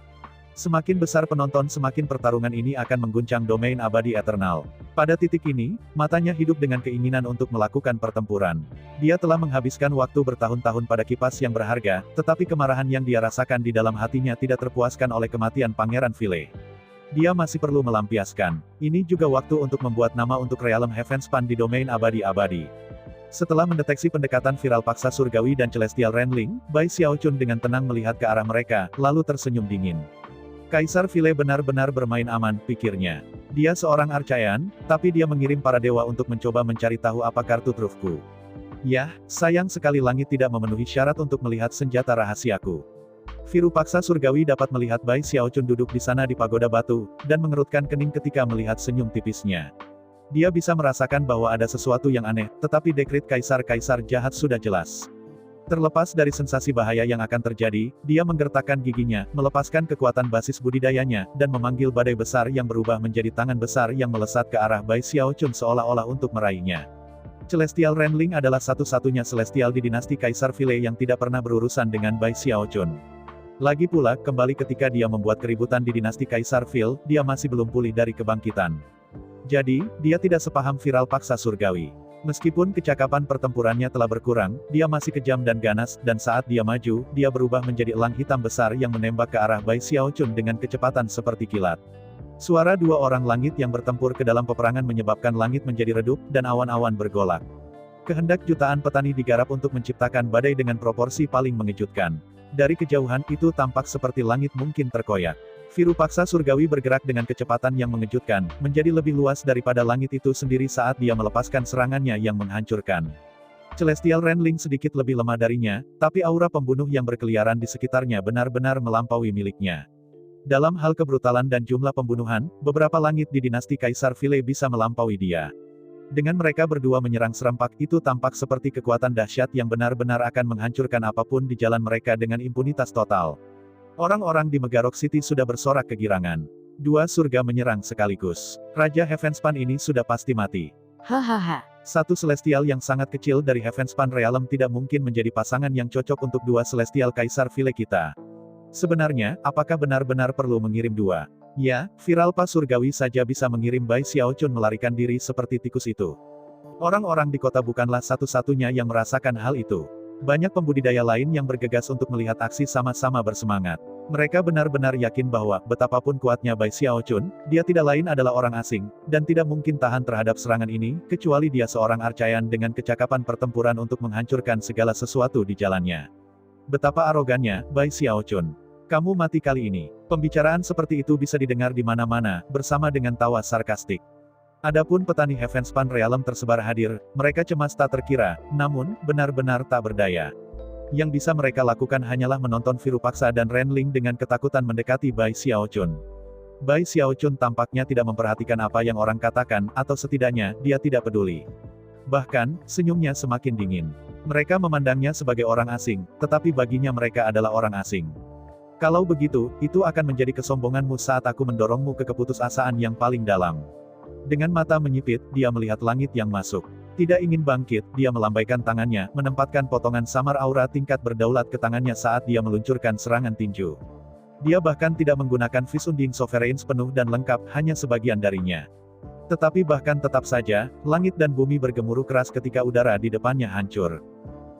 Semakin besar penonton semakin pertarungan ini akan mengguncang domain abadi Eternal. Pada titik ini, matanya hidup dengan keinginan untuk melakukan pertempuran. Dia telah menghabiskan waktu bertahun-tahun pada kipas yang berharga, tetapi kemarahan yang dia rasakan di dalam hatinya tidak terpuaskan oleh kematian Pangeran Vile. Dia masih perlu melampiaskan. Ini juga waktu untuk membuat nama untuk Realm Heavenspan di domain abadi-abadi. Setelah mendeteksi pendekatan viral paksa surgawi dan Celestial Renling, Bai Xiaochun dengan tenang melihat ke arah mereka, lalu tersenyum dingin. Kaisar Vile benar-benar bermain aman, pikirnya. Dia seorang arcayan, tapi dia mengirim para dewa untuk mencoba mencari tahu apa kartu trufku. Yah, sayang sekali langit tidak memenuhi syarat untuk melihat senjata rahasiaku. Virupaksa surgawi dapat melihat Bai Xiaochun duduk di sana di pagoda batu, dan mengerutkan kening ketika melihat senyum tipisnya. Dia bisa merasakan bahwa ada sesuatu yang aneh, tetapi dekrit kaisar-kaisar jahat sudah jelas. Terlepas dari sensasi bahaya yang akan terjadi, dia menggertakkan giginya, melepaskan kekuatan basis budidayanya, dan memanggil badai besar yang berubah menjadi tangan besar yang melesat ke arah Bai Xiaochun seolah-olah untuk meraihnya. Celestial Renling adalah satu-satunya celestial di dinasti Kaisar Vile yang tidak pernah berurusan dengan Bai Xiaochun. Lagi pula, kembali ketika dia membuat keributan di dinasti Kaisar Vile, dia masih belum pulih dari kebangkitan. Jadi, dia tidak sepaham viral paksa surgawi. Meskipun kecakapan pertempurannya telah berkurang, dia masih kejam dan ganas, dan saat dia maju, dia berubah menjadi elang hitam besar yang menembak ke arah Bai Xiaochun dengan kecepatan seperti kilat. Suara dua orang langit yang bertempur ke dalam peperangan menyebabkan langit menjadi redup, dan awan-awan bergolak. Kehendak jutaan petani digarap untuk menciptakan badai dengan proporsi paling mengejutkan. Dari kejauhan itu tampak seperti langit mungkin terkoyak. Virupaksa surgawi bergerak dengan kecepatan yang mengejutkan, menjadi lebih luas daripada langit itu sendiri saat dia melepaskan serangannya yang menghancurkan. Celestial Renling sedikit lebih lemah darinya, tapi aura pembunuh yang berkeliaran di sekitarnya benar-benar melampaui miliknya. Dalam hal kebrutalan dan jumlah pembunuhan, beberapa langit di dinasti Kaisar Vile bisa melampaui dia. Dengan mereka berdua menyerang serempak, itu tampak seperti kekuatan dahsyat yang benar-benar akan menghancurkan apapun di jalan mereka dengan impunitas total. Orang-orang di Megarok City sudah bersorak kegirangan. Dua surga menyerang sekaligus. Raja Heavenspan ini sudah pasti mati. Hahaha. Satu celestial yang sangat kecil dari Heavenspan Realm tidak mungkin menjadi pasangan yang cocok untuk dua celestial Kaisar Vile kita. Sebenarnya, apakah benar-benar perlu mengirim dua? Ya, viral pas surgawi saja bisa mengirim Bai Xiaochun melarikan diri seperti tikus itu. Orang-orang di kota bukanlah satu-satunya yang merasakan hal itu. Banyak pembudidaya lain yang bergegas untuk melihat aksi sama-sama bersemangat. Mereka benar-benar yakin bahwa, betapapun kuatnya Bai Xiaochun, dia tidak lain adalah orang asing, dan tidak mungkin tahan terhadap serangan ini, kecuali dia seorang arcayan dengan kecakapan pertempuran untuk menghancurkan segala sesuatu di jalannya. Betapa arogannya, Bai Xiaochun. Kamu mati kali ini. Pembicaraan seperti itu bisa didengar di mana-mana, bersama dengan tawa sarkastik. Adapun petani Heavenspan Realm tersebar hadir, mereka cemas tak terkira, namun, benar-benar tak berdaya. Yang bisa mereka lakukan hanyalah menonton Virupaksa dan Renling dengan ketakutan mendekati Bai Xiaochun. Bai Xiaochun tampaknya tidak memperhatikan apa yang orang katakan, atau setidaknya, dia tidak peduli. Bahkan, senyumnya semakin dingin. Mereka memandangnya sebagai orang asing, tetapi baginya mereka adalah orang asing. Kalau begitu, itu akan menjadi kesombonganmu saat aku mendorongmu ke keputusasaan yang paling dalam. Dengan mata menyipit, dia melihat langit yang masuk. Tidak ingin bangkit, dia melambaikan tangannya, menempatkan potongan samar aura tingkat berdaulat ke tangannya saat dia meluncurkan serangan tinju. Dia bahkan tidak menggunakan Visunding Sovereigns penuh dan lengkap, hanya sebagian darinya. Tetapi bahkan tetap saja, langit dan bumi bergemuruh keras ketika udara di depannya hancur.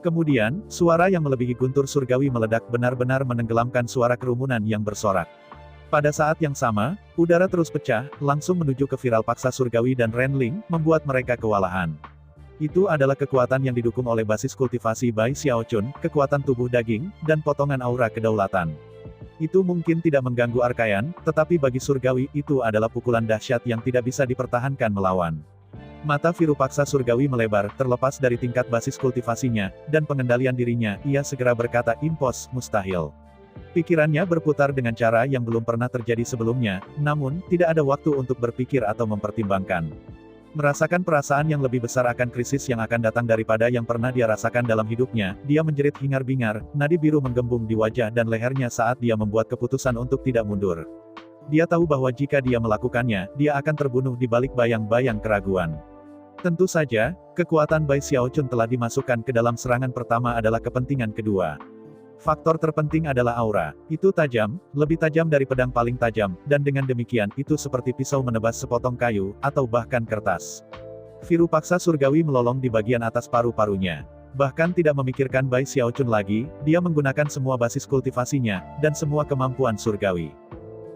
Kemudian, suara yang melebihi guntur surgawi meledak benar-benar menenggelamkan suara kerumunan yang bersorak. Pada saat yang sama, udara terus pecah, langsung menuju ke viral paksa surgawi dan Renling, membuat mereka kewalahan. Itu adalah kekuatan yang didukung oleh basis kultivasi Bai Xiaochun, kekuatan tubuh daging, dan potongan aura kedaulatan. Itu mungkin tidak mengganggu Arkayan, tetapi bagi surgawi, itu adalah pukulan dahsyat yang tidak bisa dipertahankan melawan. Mata Virupaksa Surgawi melebar, terlepas dari tingkat basis kultivasinya, dan pengendalian dirinya, ia segera berkata mustahil. Pikirannya berputar dengan cara yang belum pernah terjadi sebelumnya, namun, tidak ada waktu untuk berpikir atau mempertimbangkan. Merasakan perasaan yang lebih besar akan krisis yang akan datang daripada yang pernah dia rasakan dalam hidupnya, dia menjerit hingar-bingar, nadi biru menggembung di wajah dan lehernya saat dia membuat keputusan untuk tidak mundur. Dia tahu bahwa jika dia melakukannya, dia akan terbunuh di balik bayang-bayang keraguan. Tentu saja, kekuatan Bai Xiaochun telah dimasukkan ke dalam serangan pertama adalah kepentingan kedua. Faktor terpenting adalah aura. Itu tajam, lebih tajam dari pedang paling tajam, dan dengan demikian, itu seperti pisau menebas sepotong kayu, atau bahkan kertas. Virupaksa Surgawi melolong di bagian atas paru-parunya. Bahkan tidak memikirkan Bai Xiaochun lagi, dia menggunakan semua basis kultivasinya, dan semua kemampuan surgawi.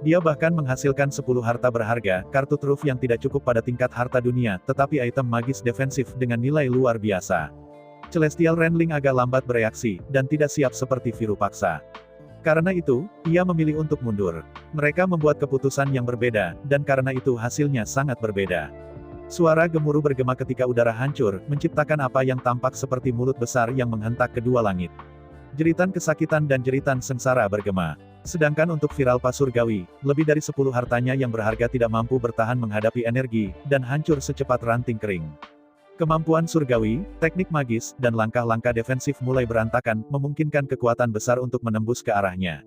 Dia bahkan menghasilkan 10 harta berharga, kartu truf yang tidak cukup pada tingkat harta dunia, tetapi item magis defensif dengan nilai luar biasa. Celestial Renling agak lambat bereaksi, dan tidak siap seperti Virupaksa. Karena itu, ia memilih untuk mundur. Mereka membuat keputusan yang berbeda, dan karena itu hasilnya sangat berbeda. Suara gemuruh bergema ketika udara hancur, menciptakan apa yang tampak seperti mulut besar yang menghentak kedua langit. Jeritan kesakitan dan jeritan sengsara bergema. Sedangkan untuk Viralpa Surgawi, lebih dari 10 hartanya yang berharga tidak mampu bertahan menghadapi energi, dan hancur secepat ranting kering. Kemampuan surgawi, teknik magis, dan langkah-langkah defensif mulai berantakan, memungkinkan kekuatan besar untuk menembus ke arahnya.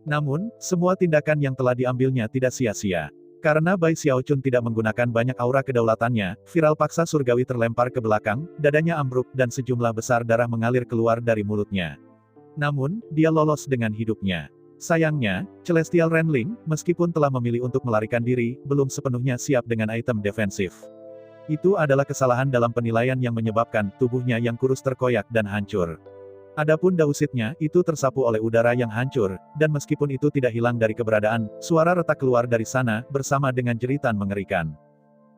Namun, semua tindakan yang telah diambilnya tidak sia-sia. Karena Bai Xiaochun tidak menggunakan banyak aura kedaulatannya, Viralpaksa Surgawi terlempar ke belakang, dadanya ambruk, dan sejumlah besar darah mengalir keluar dari mulutnya. Namun, dia lolos dengan hidupnya. Sayangnya, Celestial Renling, meskipun telah memilih untuk melarikan diri, belum sepenuhnya siap dengan item defensif. Itu adalah kesalahan dalam penilaian yang menyebabkan tubuhnya yang kurus terkoyak dan hancur. Adapun dausitnya, itu tersapu oleh udara yang hancur, dan meskipun itu tidak hilang dari keberadaan, suara retak keluar dari sana, bersama dengan jeritan mengerikan.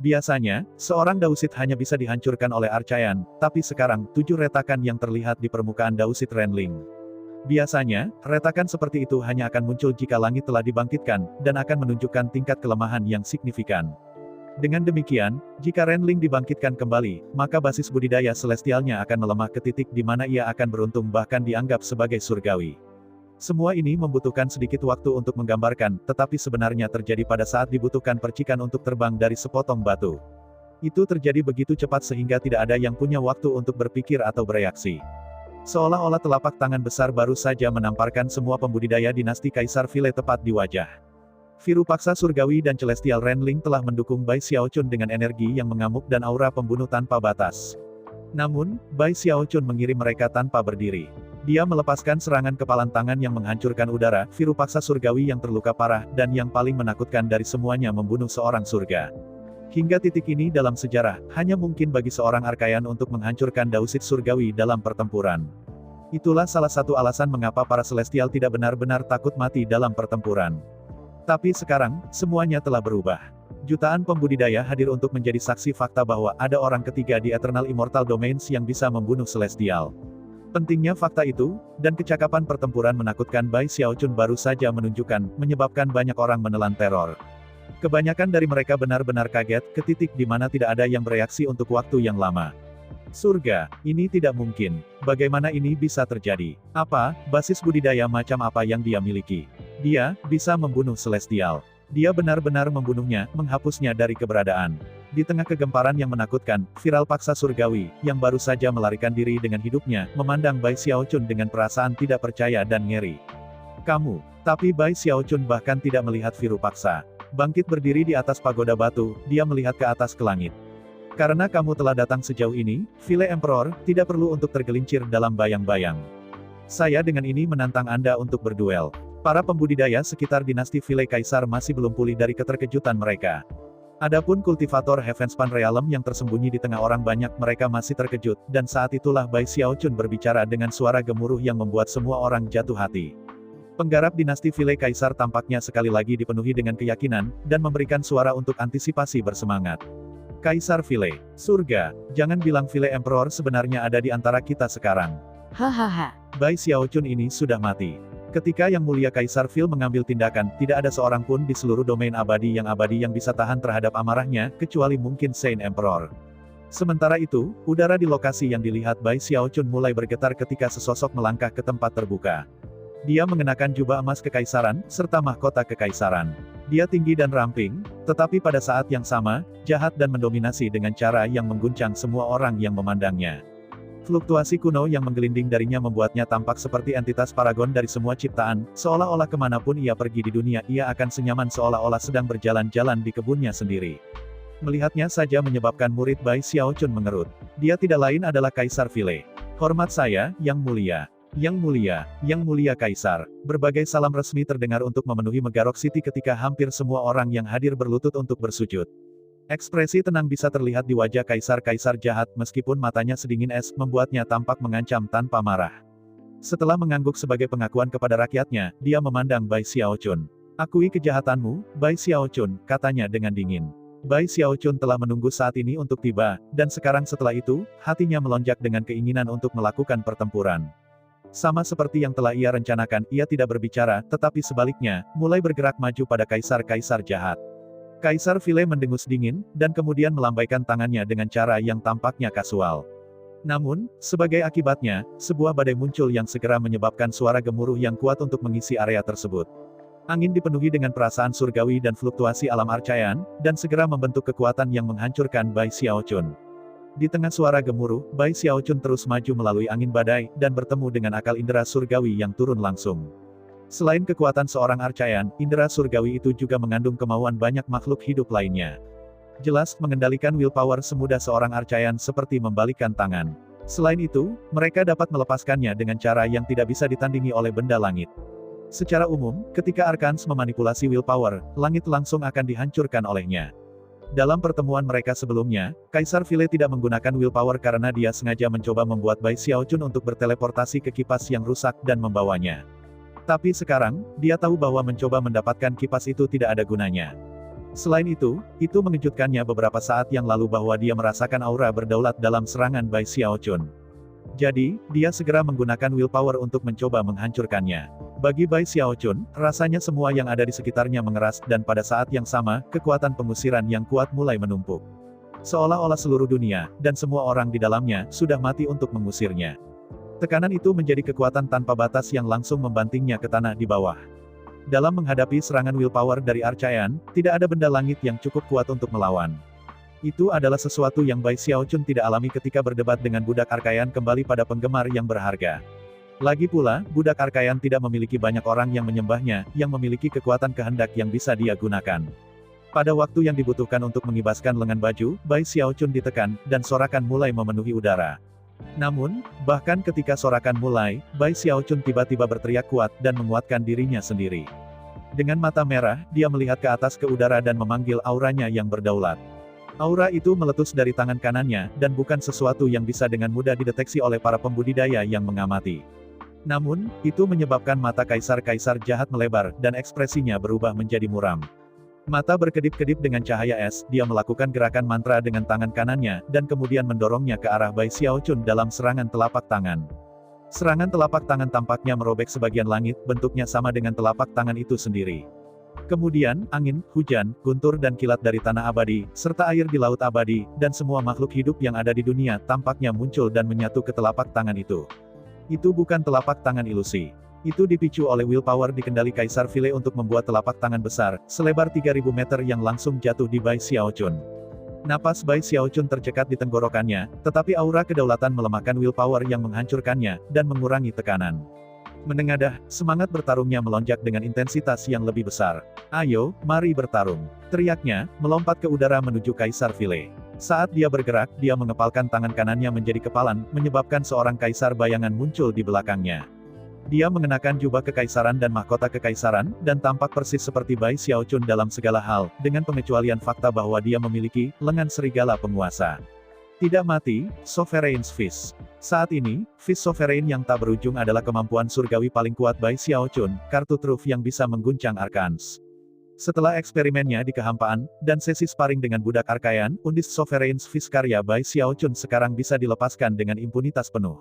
Biasanya, seorang dausit hanya bisa dihancurkan oleh Archaean, tapi sekarang, 7 retakan yang terlihat di permukaan dausit Renling. Biasanya, retakan seperti itu hanya akan muncul jika langit telah dibangkitkan, dan akan menunjukkan tingkat kelemahan yang signifikan. Dengan demikian, jika Renling dibangkitkan kembali, maka basis budidaya celestialnya akan melemah ke titik di mana ia akan beruntung bahkan dianggap sebagai surgawi. Semua ini membutuhkan sedikit waktu untuk menggambarkan, tetapi sebenarnya terjadi pada saat dibutuhkan percikan untuk terbang dari sepotong batu. Itu terjadi begitu cepat sehingga tidak ada yang punya waktu untuk berpikir atau bereaksi. Seolah-olah telapak tangan besar baru saja menamparkan semua pembudidaya dinasti Kaisar Vile tepat di wajah. Virupaksa Surgawi dan Celestial Renling telah mendukung Bai Xiaochun dengan energi yang mengamuk dan aura pembunuh tanpa batas. Namun, Bai Xiaochun mengirim mereka tanpa berdiri. Dia melepaskan serangan kepalan tangan yang menghancurkan udara, Virupaksa Surgawi yang terluka parah, dan yang paling menakutkan dari semuanya membunuh seorang surga. Hingga titik ini dalam sejarah, hanya mungkin bagi seorang Archaean untuk menghancurkan dausit surgawi dalam pertempuran. Itulah salah satu alasan mengapa para Celestial tidak benar-benar takut mati dalam pertempuran. Tapi sekarang, semuanya telah berubah. Jutaan pembudidaya hadir untuk menjadi saksi fakta bahwa ada orang ketiga di Eternal Immortal Domains yang bisa membunuh Celestial. Pentingnya fakta itu, dan kecakapan pertempuran menakutkan Bai Xiaochun baru saja menunjukkan, menyebabkan banyak orang menelan teror. Kebanyakan dari mereka benar-benar kaget, ke titik di mana tidak ada yang bereaksi untuk waktu yang lama. Surga, ini tidak mungkin. Bagaimana ini bisa terjadi? Apa, basis budidaya macam apa yang dia miliki? Dia, bisa membunuh Celestial. Dia benar-benar membunuhnya, menghapusnya dari keberadaan. Di tengah kegemparan yang menakutkan, Viralpaksa Surgawi, yang baru saja melarikan diri dengan hidupnya, memandang Bai Xiaochun dengan perasaan tidak percaya dan ngeri. Kamu. Tapi Bai Xiaochun bahkan tidak melihat Virupaksa. Bangkit berdiri di atas pagoda batu, dia melihat ke atas ke langit. Karena kamu telah datang sejauh ini, Vile Emperor, tidak perlu untuk tergelincir dalam bayang-bayang. Saya dengan ini menantang Anda untuk berduel. Para pembudidaya sekitar dinasti Vile Kaisar masih belum pulih dari keterkejutan mereka. Adapun kultivator Heavenspan Realm yang tersembunyi di tengah orang banyak, mereka masih terkejut, dan saat itulah Bai Xiaochun berbicara dengan suara gemuruh yang membuat semua orang jatuh hati. Penggarap dinasti Vile Kaisar tampaknya sekali lagi dipenuhi dengan keyakinan, dan memberikan suara untuk antisipasi bersemangat. Kaisar Vile, surga, jangan bilang Vile Emperor sebenarnya ada di antara kita sekarang. Hahaha. Bai Xiaochun ini sudah mati. Ketika Yang Mulia Kaisar Vile mengambil tindakan, tidak ada seorang pun di seluruh domain abadi yang bisa tahan terhadap amarahnya, kecuali mungkin Saint Emperor. Sementara itu, udara di lokasi yang dilihat Bai Xiaochun mulai bergetar ketika sesosok melangkah ke tempat terbuka. Dia mengenakan jubah emas kekaisaran, serta mahkota kekaisaran. Dia tinggi dan ramping, tetapi pada saat yang sama, jahat dan mendominasi dengan cara yang mengguncang semua orang yang memandangnya. Fluktuasi kuno yang menggelinding darinya membuatnya tampak seperti entitas paragon dari semua ciptaan, seolah-olah kemanapun ia pergi di dunia ia akan senyaman seolah-olah sedang berjalan-jalan di kebunnya sendiri. Melihatnya saja menyebabkan murid Bai Xiaochun mengerut. Dia tidak lain adalah Kaisar File. Hormat saya, Yang Mulia. Yang Mulia, Yang Mulia Kaisar. Berbagai salam resmi terdengar untuk memenuhi Megarok City ketika hampir semua orang yang hadir berlutut untuk bersujud. Ekspresi tenang bisa terlihat di wajah kaisar-kaisar jahat meskipun matanya sedingin es membuatnya tampak mengancam tanpa marah. Setelah mengangguk sebagai pengakuan kepada rakyatnya, dia memandang Bai Xiaochun. Akui kejahatanmu, Bai Xiaochun, katanya dengan dingin. Bai Xiaochun telah menunggu saat ini untuk tiba, dan sekarang setelah itu, hatinya melonjak dengan keinginan untuk melakukan pertempuran. Sama seperti yang telah ia rencanakan, ia tidak berbicara, tetapi sebaliknya, mulai bergerak maju pada kaisar-kaisar jahat. Kaisar File mendengus dingin, dan kemudian melambaikan tangannya dengan cara yang tampaknya kasual. Namun, sebagai akibatnya, sebuah badai muncul yang segera menyebabkan suara gemuruh yang kuat untuk mengisi area tersebut. Angin dipenuhi dengan perasaan surgawi dan fluktuasi alam arcayan, dan segera membentuk kekuatan yang menghancurkan Bai Xiaochun. Di tengah suara gemuruh, Bai Xiaochun terus maju melalui angin badai, dan bertemu dengan akal indera surgawi yang turun langsung. Selain kekuatan seorang arcayan, indera surgawi itu juga mengandung kemauan banyak makhluk hidup lainnya. Jelas, mengendalikan willpower semudah seorang arcayan seperti membalikkan tangan. Selain itu, mereka dapat melepaskannya dengan cara yang tidak bisa ditandingi oleh benda langit. Secara umum, ketika Archons memanipulasi willpower, langit langsung akan dihancurkan olehnya. Dalam pertemuan mereka sebelumnya, Kaisar File tidak menggunakan willpower karena dia sengaja mencoba membuat Bai Xiaochun untuk berteleportasi ke kipas yang rusak dan membawanya. Tapi sekarang, dia tahu bahwa mencoba mendapatkan kipas itu tidak ada gunanya. Selain itu mengejutkannya beberapa saat yang lalu bahwa dia merasakan aura berdaulat dalam serangan Bai Xiaochun. Jadi, dia segera menggunakan willpower untuk mencoba menghancurkannya. Bagi Bai Xiaochun, rasanya semua yang ada di sekitarnya mengeras, dan pada saat yang sama, kekuatan pengusiran yang kuat mulai menumpuk. Seolah-olah seluruh dunia, dan semua orang di dalamnya, sudah mati untuk mengusirnya. Tekanan itu menjadi kekuatan tanpa batas yang langsung membantingnya ke tanah di bawah. Dalam menghadapi serangan willpower dari Archaean, tidak ada benda langit yang cukup kuat untuk melawan. Itu adalah sesuatu yang Bai Xiaochun tidak alami ketika berdebat dengan budak Archaean kembali pada penggemar yang berharga. Lagi pula, budak Archaean tidak memiliki banyak orang yang menyembahnya, yang memiliki kekuatan kehendak yang bisa dia gunakan. Pada waktu yang dibutuhkan untuk mengibaskan lengan baju, Bai Xiaochun ditekan, dan sorakan mulai memenuhi udara. Namun, bahkan ketika sorakan mulai, Bai Xiaochun tiba-tiba berteriak kuat dan menguatkan dirinya sendiri. Dengan mata merah, dia melihat ke atas ke udara dan memanggil auranya yang berdaulat. Aura itu meletus dari tangan kanannya, dan bukan sesuatu yang bisa dengan mudah dideteksi oleh para pembudidaya yang mengamati. Namun, itu menyebabkan mata kaisar-kaisar jahat melebar, dan ekspresinya berubah menjadi muram. Mata berkedip-kedip dengan cahaya es, dia melakukan gerakan mantra dengan tangan kanannya, dan kemudian mendorongnya ke arah Bai Xiaochun dalam serangan telapak tangan. Serangan telapak tangan tampaknya merobek sebagian langit, bentuknya sama dengan telapak tangan itu sendiri. Kemudian, angin, hujan, guntur dan kilat dari tanah abadi, serta air di laut abadi, dan semua makhluk hidup yang ada di dunia, tampaknya muncul dan menyatu ke telapak tangan itu. Itu bukan telapak tangan ilusi. Itu dipicu oleh willpower dikendali Kaisar File untuk membuat telapak tangan besar, selebar 3000 meter yang langsung jatuh di Bai Xiaochun. Napas Bai Xiaochun tercekat di tenggorokannya, tetapi aura kedaulatan melemahkan willpower yang menghancurkannya, dan mengurangi tekanan. Menengadah, semangat bertarungnya melonjak dengan intensitas yang lebih besar. "Ayo, mari bertarung!" teriaknya, melompat ke udara menuju Kaisar File. Saat dia bergerak, dia mengepalkan tangan kanannya menjadi kepalan, menyebabkan seorang kaisar bayangan muncul di belakangnya. Dia mengenakan jubah kekaisaran dan mahkota kekaisaran, dan tampak persis seperti Bai Xiaochun dalam segala hal, dengan pengecualian fakta bahwa dia memiliki lengan serigala penguasa. Tidak mati, Sovereign's Fist. Saat ini, Fist Sovereign yang tak berujung adalah kemampuan surgawi paling kuat Bai Xiaochun, kartu truf yang bisa mengguncang Archons. Setelah eksperimennya di kehampaan, dan sesi sparring dengan budak Archaean, undis Sovereign's Fist karya Bai Xiaochun sekarang bisa dilepaskan dengan impunitas penuh.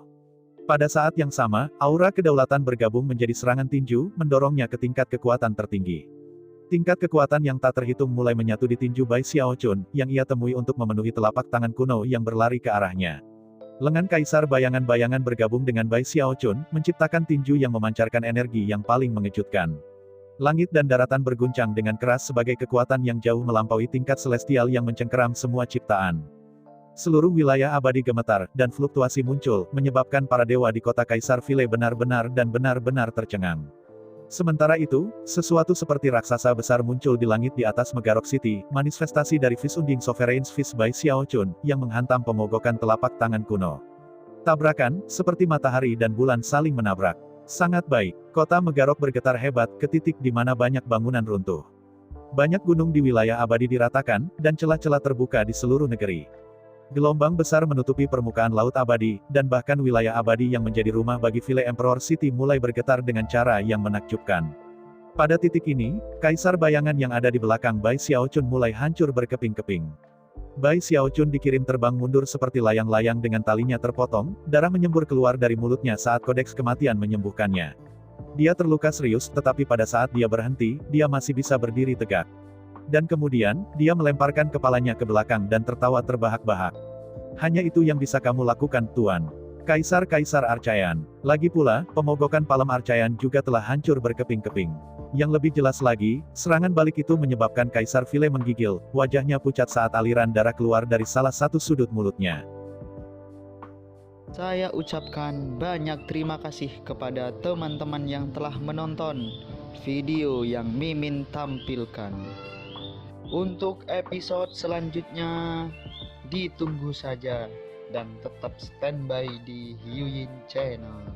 Pada saat yang sama, aura kedaulatan bergabung menjadi serangan tinju, mendorongnya ke tingkat kekuatan tertinggi. Tingkat kekuatan yang tak terhitung mulai menyatu di tinju Bai Xiaochun, yang ia temui untuk memenuhi telapak tangan kuno yang berlari ke arahnya. Lengan kaisar bayangan-bayangan bergabung dengan Bai Xiaochun, menciptakan tinju yang memancarkan energi yang paling mengejutkan. Langit dan daratan berguncang dengan keras sebagai kekuatan yang jauh melampaui tingkat celestial yang mencengkeram semua ciptaan. Seluruh wilayah abadi gemetar, dan fluktuasi muncul, menyebabkan para dewa di kota Kaisar Vile benar-benar tercengang. Sementara itu, sesuatu seperti raksasa besar muncul di langit di atas Megarok City, manifestasi dari Vis Unding Sovereigns Vis Bai Xiaochun, yang menghantam pemogokan telapak tangan kuno. Tabrakan, seperti matahari dan bulan saling menabrak. Sangat baik, kota Megarok bergetar hebat ke titik di mana banyak bangunan runtuh. Banyak gunung di wilayah abadi diratakan, dan celah-celah terbuka di seluruh negeri. Gelombang besar menutupi permukaan laut abadi, dan bahkan wilayah abadi yang menjadi rumah bagi Vile Emperor City mulai bergetar dengan cara yang menakjubkan. Pada titik ini, kaisar bayangan yang ada di belakang Bai Xiaochun mulai hancur berkeping-keping. Bai Xiaochun dikirim terbang mundur seperti layang-layang dengan talinya terpotong, darah menyembur keluar dari mulutnya saat kodeks kematian menyembuhkannya. Dia terluka serius, tetapi pada saat dia berhenti, dia masih bisa berdiri tegak. Dan kemudian, dia melemparkan kepalanya ke belakang dan tertawa terbahak-bahak. Hanya itu yang bisa kamu lakukan, Tuan. Kaisar-kaisar Archaean. Lagi pula, pemogokan Palem Archaean juga telah hancur berkeping-keping. Yang lebih jelas lagi, serangan balik itu menyebabkan Kaisar Vile menggigil, wajahnya pucat saat aliran darah keluar dari salah satu sudut mulutnya. Saya ucapkan banyak terima kasih kepada teman-teman yang telah menonton video yang Mimin tampilkan. Untuk episode selanjutnya, ditunggu saja dan tetap standby di Hyuyin Channel.